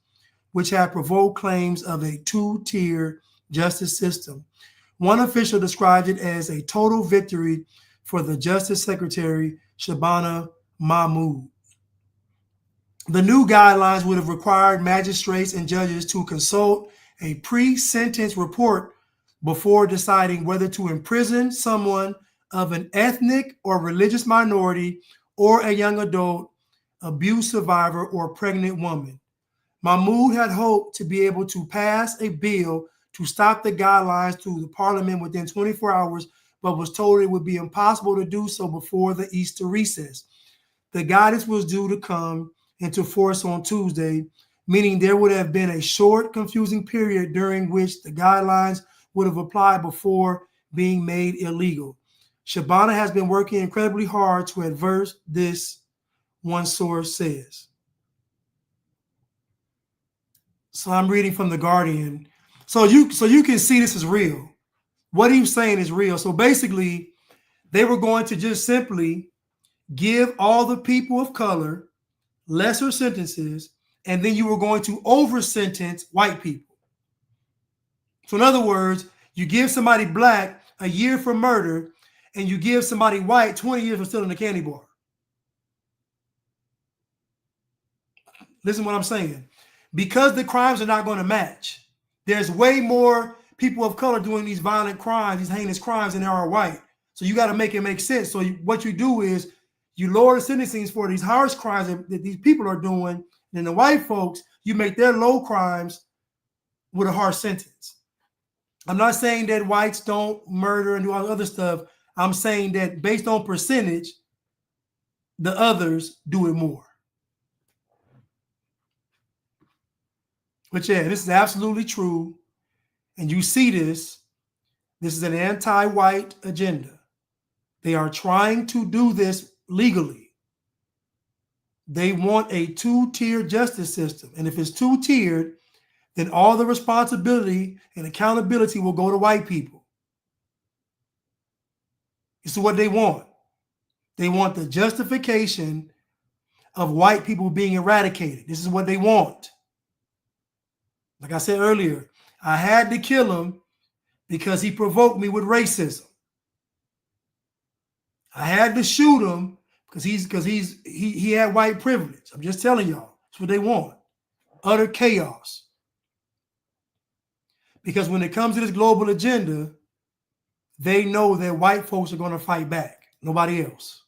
which have provoked claims of a two-tier justice system. One official described it as a total victory for the Justice Secretary, Shabana Mahmood. The new guidelines would have required magistrates and judges to consult a pre-sentence report before deciding whether to imprison someone of an ethnic or religious minority or a young adult, abuse survivor, or pregnant woman. Mahmoud had hoped to be able to pass a bill to stop the guidelines through the parliament within 24 hours, but was told it would be impossible to do so before the Easter recess. The guidance was due to come into force on Tuesday, meaning there would have been a short, confusing period during which the guidelines would have applied before being made illegal. Shabana has been working incredibly hard to adverse this, one source says. So I'm reading from The Guardian. So you can see this is real. What he's saying is real. So basically, they were going to just simply give all the people of color lesser sentences, and then you were going to over-sentence white people. So in other words, you give somebody black a year for murder, and you give somebody white 20 years for stealing a candy bar. Listen to what I'm saying. Because the crimes are not going to match, there's way more people of color doing these violent crimes, these heinous crimes, than there are white. So you got to make it make sense. So what you do is you lower the sentencing for these harsh crimes that these people are doing, and then the white folks, you make their low crimes with a harsh sentence. I'm not saying that whites don't murder and do all the other stuff. I'm saying that based on percentage, the others do it more. But yeah, this is absolutely true. And you see this. This is an anti-white agenda. They are trying to do this legally. They want a two-tier justice system. And if it's two-tiered, then all the responsibility and accountability will go to white people. This is what they want. They want the justification of white people being eradicated. This is what they want. Like I said earlier, I had to kill him because he provoked me with racism. I had to shoot him because he had white privilege. I'm just telling y'all, that's what they want. Utter chaos. Because when it comes to this global agenda, they know that white folks are going to fight back. Nobody else.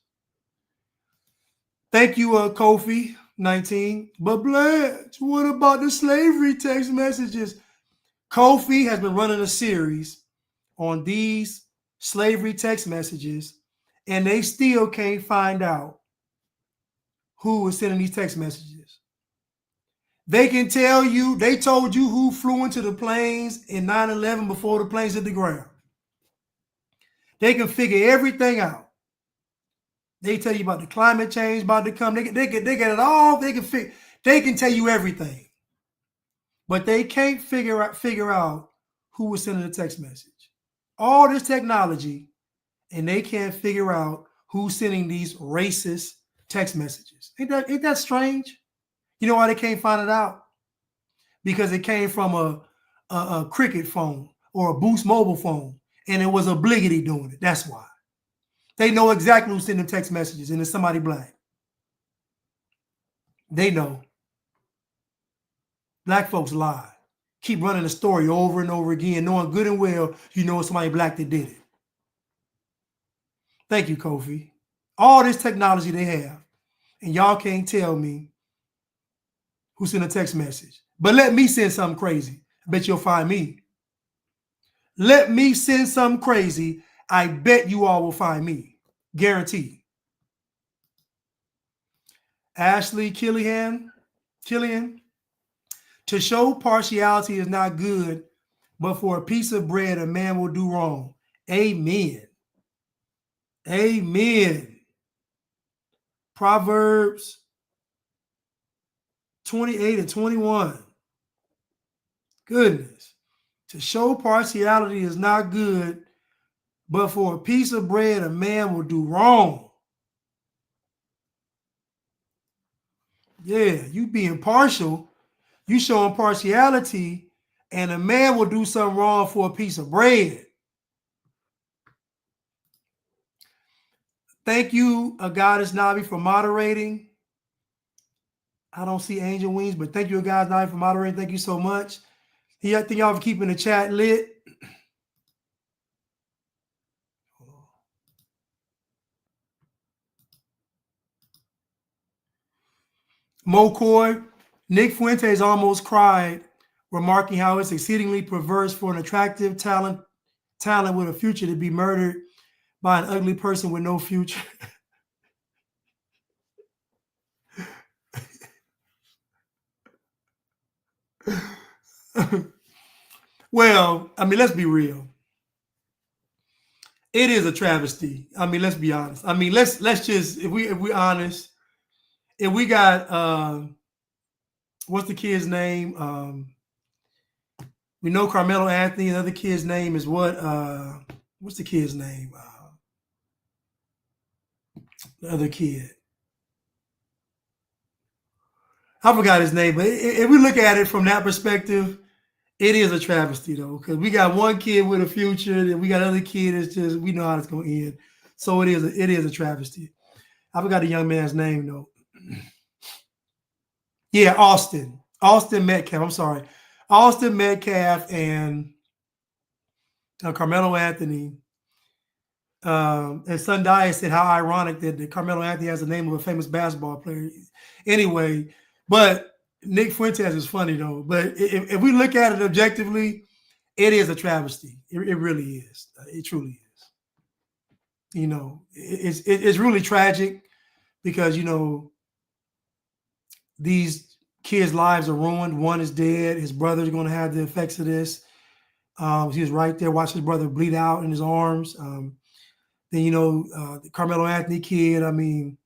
Thank you, Kofi 19. But Blanche, what about the slavery text messages? Kofi has been running a series on these slavery text messages, and they still can't find out who was sending these text messages. They can tell you, they told you who flew into the planes in 9/11 before the planes hit the ground. They can figure everything out. They tell you about the climate change about to come. They get it all. They can tell you everything, but they can't figure out who was sending the text message. All this technology, and they can't figure out who's sending these racist text messages. Ain't that strange? You know why they can't find it out? Because it came from a Cricket phone or a Boost mobile phone, and it was obligatory doing it. That's why. They know exactly who's sending text messages, and it's somebody black. They know. Black folks lie. Keep running the story over and over again, knowing good and well you know it's somebody black that did it. Thank you, Kofi. All this technology they have, and y'all can't tell me who sent a text message. But let me send something crazy. I bet you'll find me. Let me send something crazy. I bet you all will find me. Guaranteed. Ashley Killian, to show partiality is not good, but for a piece of bread a man will do wrong. Amen. Amen. Proverbs 28 and 21. Goodness. To show partiality is not good, but for a piece of bread a man will do wrong. Yeah, you being partial, you showing partiality, and a man will do something wrong for a piece of bread. Thank you, Goddess Navi, for moderating. I don't see Angel Wings, but thank you, Goddess Navi, for moderating. Thank you so much. I think y'all for keeping the chat lit. Mocoy, Nick Fuentes almost cried, remarking how it's exceedingly perverse for an attractive talent with a future to be murdered by an ugly person with no future. Well, I mean, let's be real. It is a travesty. I mean, let's be honest. I mean, let's just if we're honest, if we got what's the kid's name? We know Carmelo Anthony. Another kid's name is what? What's the kid's name? The other kid. I forgot his name, but if we look at it from that perspective, it is a travesty though, because we got one kid with a future, and we got another kid that's just we know how it's going to end. So it is a travesty. I forgot the young man's name though. Yeah, Austin Metcalf. I'm sorry, Austin Metcalf and Carmelo Anthony. And Sundai said how ironic that Carmelo Anthony has the name of a famous basketball player. Anyway, but Nick Fuentes is funny though. But if we look at it objectively, it is a travesty. It really is. It truly is. You know, it's really tragic because, you know, these kids' lives are ruined. One is dead. His brother's going to have the effects of this. He was right there, watched his brother bleed out in his arms. Then, you know, the Carmelo Anthony kid, I mean,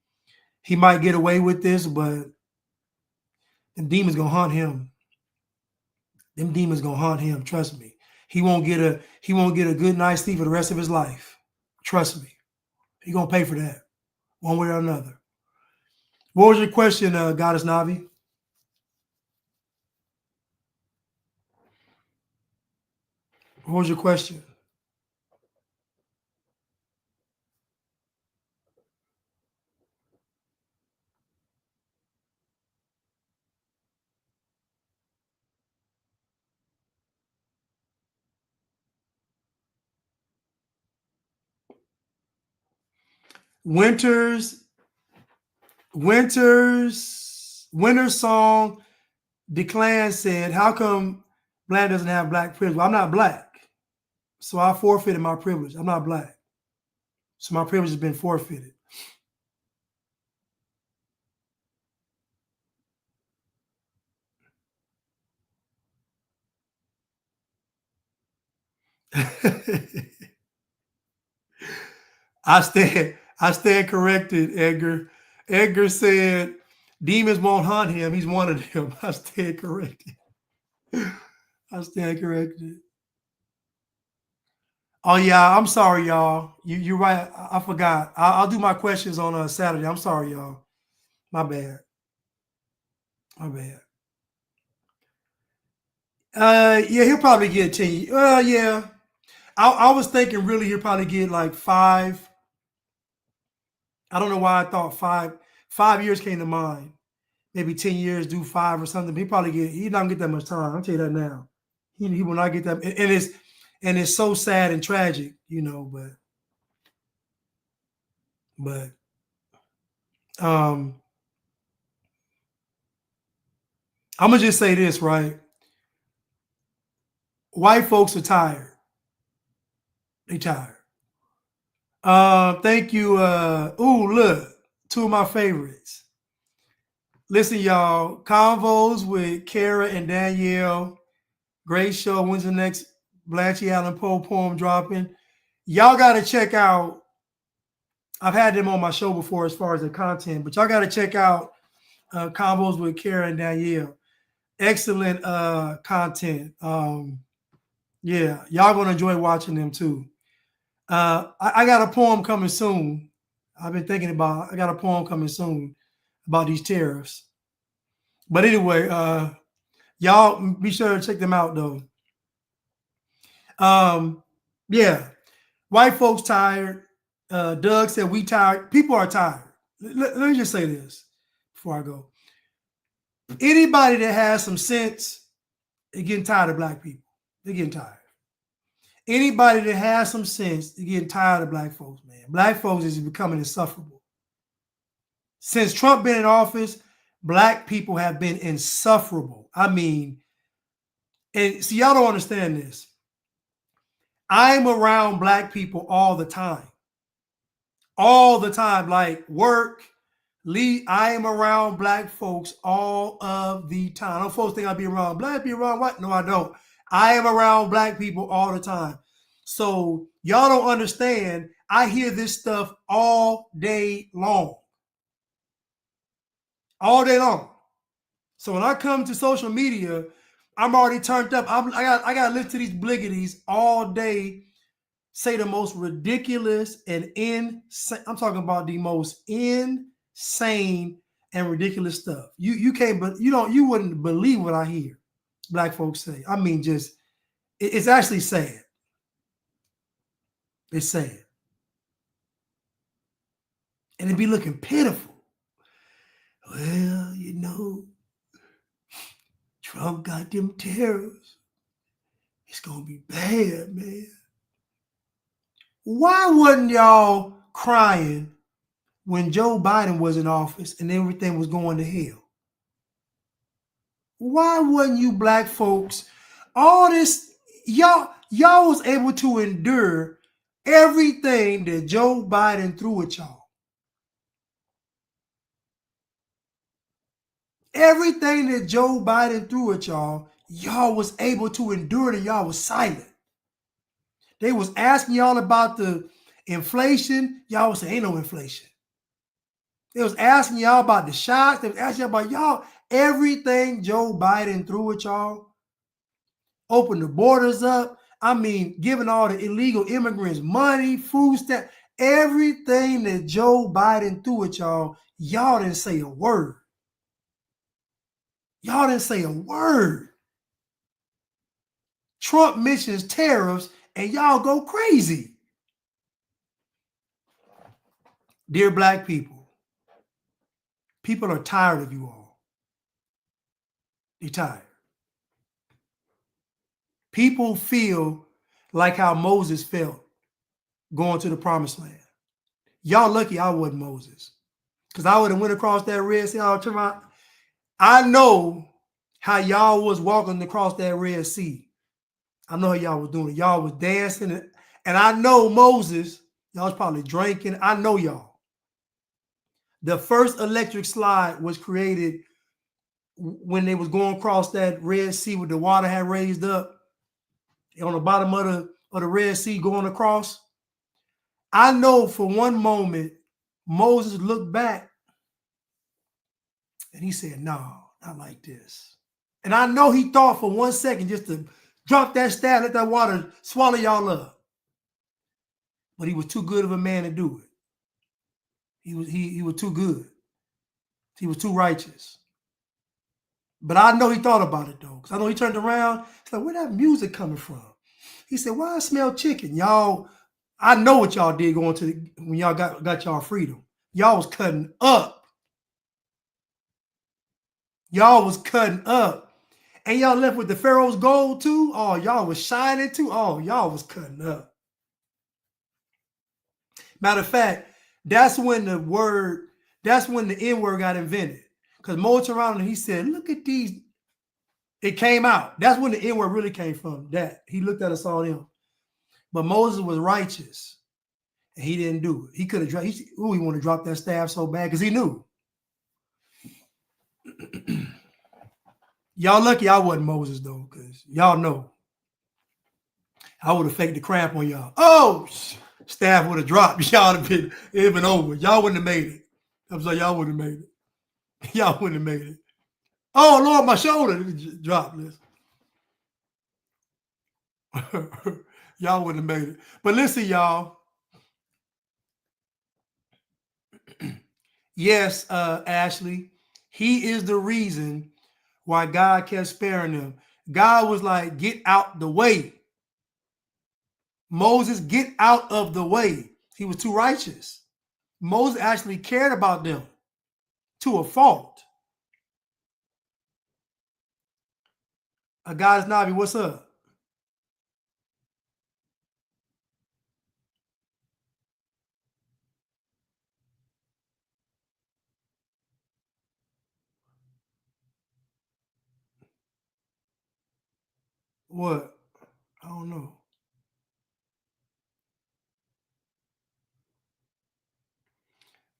he might get away with this, but the demons going to haunt him. Them demons going to haunt him. Trust me. He won't get a good night's sleep for the rest of his life. Trust me. He going to pay for that one way or another. What was your question, Goddess Navi? What was your question? Winter's song Declan said, how come black doesn't have black privilege? Well, I'm not black. So I forfeited my privilege. I'm not black. So my privilege has been forfeited. I I stand corrected, Edgar. Edgar said, demons won't hunt him. He's one of them. I stand corrected. I stand corrected. Oh, yeah, I'm sorry, y'all. You're right. I forgot. I'll do my questions on Saturday. I'm sorry, y'all. My bad. My bad. Yeah, he'll probably get 10. Yeah. I was thinking really he'll probably get like 5. I don't know why I thought 5. 5 years came to mind. Maybe 10 years, do 5 or something. He's not gonna get that much time. I'll tell you that now. He will not get that. And it's so sad and tragic, but I'm gonna just say this, right? White folks are tired. They tired. Thank you. Ooh, look, 2 of my favorites. Listen, y'all, convos with Kara and Danielle. Great show. When's the next Blanche Allen Poe poem dropping? Y'all got to check out. I've had them on my show before as far as the content, but y'all got to check out Convos with Kara and Danielle. Excellent content. Yeah, y'all going to enjoy watching them too. I got a poem coming soon. I've been thinking about, I got a poem coming soon about these tariffs. But anyway, y'all be sure to check them out though. Yeah, white folks tired. Doug said we tired. People are tired. Let me just say this before I go. Anybody that has some sense is getting tired of black people. They're getting tired. Anybody that has some sense is getting tired of black folks, man. Black folks is becoming insufferable. Since Trump been in office, black people have been insufferable. I mean, and see, y'all don't understand this. I'm around black people all the time. All the time, like work, leave. I am around black folks all of the time. Don't folks think I be around black, be around white? No, I don't. I am around black people all the time. So y'all don't understand. I hear this stuff all day long. All day long. So when I come to social media, I'm already turned up. I got to listen to these bliggities all day. Say the most ridiculous and insane. I'm talking about the most insane and ridiculous stuff. You can't, but you wouldn't believe what I hear black folks say. I mean, just it's actually sad. It's sad, and it'd be looking pitiful. Well, Trump got them tariffs. It's gonna be bad, man. Why wasn't y'all crying when Joe Biden was in office and everything was going to hell? Why wasn't you black folks, all this, y'all was able to endure everything that Joe Biden threw at y'all? Everything that Joe Biden threw at y'all, y'all was able to endure it and y'all was silent. They was asking y'all about the inflation. Y'all was saying, ain't no inflation. They was asking y'all about the shots. They was asking y'all about y'all. Everything Joe Biden threw at y'all. Open the borders up. I mean, giving all the illegal immigrants money, food stamp, everything that Joe Biden threw at y'all, y'all didn't say a word. Y'all didn't say a word. Trump mentions tariffs and y'all go crazy. Dear black people, people are tired of you all. They're tired. People feel like how Moses felt going to the promised land. Y'all lucky I wasn't Moses, because I would have went across that Red Sea. I know how y'all was walking across that Red Sea. I know how y'all was doing it. Y'all was dancing, and I know Moses, y'all was probably drinking. I know y'all. The first electric slide was created when they was going across that Red Sea with the water had raised up on the bottom of the Red Sea going across. I know for one moment Moses looked back and he said, no, not like this. And I know he thought for 1 second just to drop that staff, let that water swallow y'all up. But he was too good of a man to do it. He was too good. He was too righteous. But I know he thought about it though, because I know he turned around. He's like, where that music coming from? He said, why I smell chicken? Y'all, I know what y'all did going to when y'all got y'all freedom. Y'all was cutting up. Y'all was cutting up. And y'all left with the Pharaoh's gold too. Oh, y'all was shining too. Oh, y'all was cutting up. Matter of fact, that's when the N-word got invented. Because Moses turned around and he said, look at these. It came out. That's when the N-word really came from. That he looked at us all them. But Moses was righteous. And he didn't do it. He could have dropped. He wanted to drop that staff so bad because he knew. Y'all lucky I wasn't Moses though, because y'all know. I would have faked the cramp on y'all. Oh, staff would have dropped. Y'all would have been over. Y'all wouldn't have made it. I'm sorry, y'all wouldn't have made it. Y'all wouldn't have made it. Oh Lord, my shoulder dropped. Y'all wouldn't have made it. But listen, y'all. Yes, Ashley, he is the reason why God kept sparing them. God was like, get out the way. Moses, get out of the way. He was too righteous. Moses actually cared about them to a fault. Goddess Navi, what's up? What? I don't know.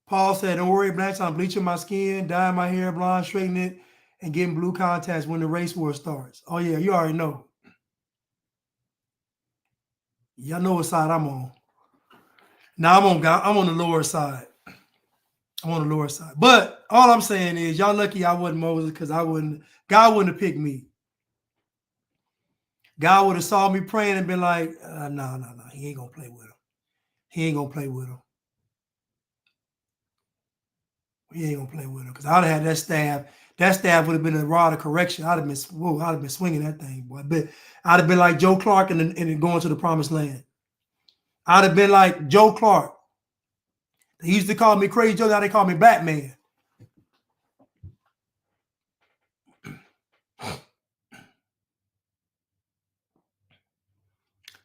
Paul said, don't worry, Blanche, I'm bleaching my skin, dyeing my hair blonde, straightening it, and getting blue contacts when the race war starts. Oh, yeah, you already know. Y'all know what side I'm on. Now I'm on the lower side. I'm on the lower side. But all I'm saying is y'all lucky I wasn't Moses because God wouldn't have picked me. God would have saw me praying and been like, no. He ain't going to play with him. He ain't going to play with him. He ain't going to play with him because I'd have had that staff. That staff would have been a rod of correction. I'd have been swinging that thing, boy. But I'd have been like Joe Clark and going to the promised land. I'd have been like Joe Clark. They used to call me Crazy Joe. Now they call me Batman.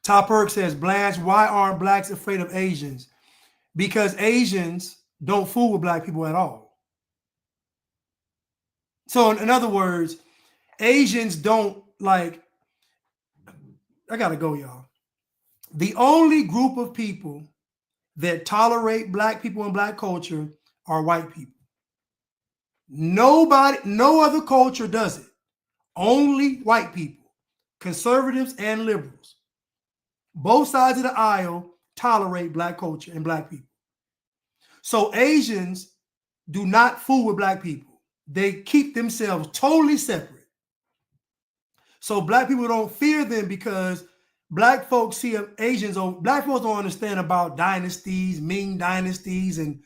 Top Erk says, Blanche, why aren't blacks afraid of Asians? Because Asians don't fool with black people at all. So in other words, Asians don't like, I gotta go, y'all. The only group of people that tolerate black people and black culture are white people. Nobody, no other culture does it. Only white people, conservatives and liberals. Both sides of the aisle tolerate black culture and black people. So Asians do not fool with black people. They keep themselves totally separate. So black people don't fear them because black folks see Asians. Black folks don't understand about dynasties, Ming dynasties, and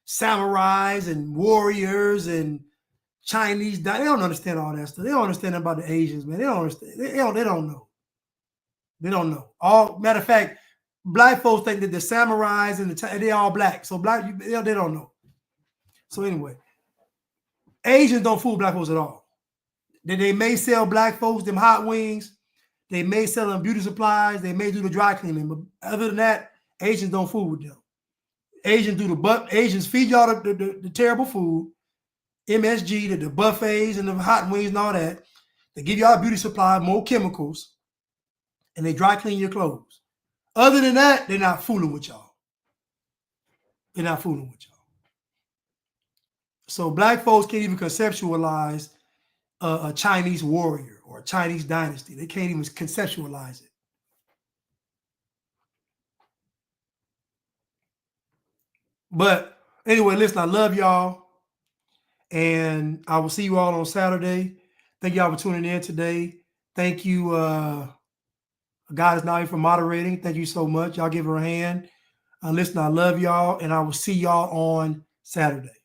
samurais and warriors and Chinese. They don't understand all that stuff. They don't understand about the Asians, man. They don't understand. They don't know. They don't know. Matter of fact, black folks think that the samurais and they're all black. So black people, they don't know. So anyway, Asians don't fool black folks at all. They may sell black folks them hot wings. They may sell them beauty supplies. They may do the dry cleaning. But other than that, Asians don't fool with them. Asians feed y'all the terrible food, MSG, the buffets and the hot wings and all that. They give y'all a beauty supply, more chemicals, and they dry clean your clothes. Other than that, they're not fooling with y'all. They're not fooling with y'all. So black folks can't even conceptualize a Chinese warrior or a Chinese dynasty. They can't even conceptualize it. But Anyway, listen, I love y'all. And I will see you all on Saturday. Thank y'all for tuning in today. Thank you, guys, now for moderating. Thank you so much. Y'all give her a hand. Listen, I love y'all, and I will see y'all on Saturday.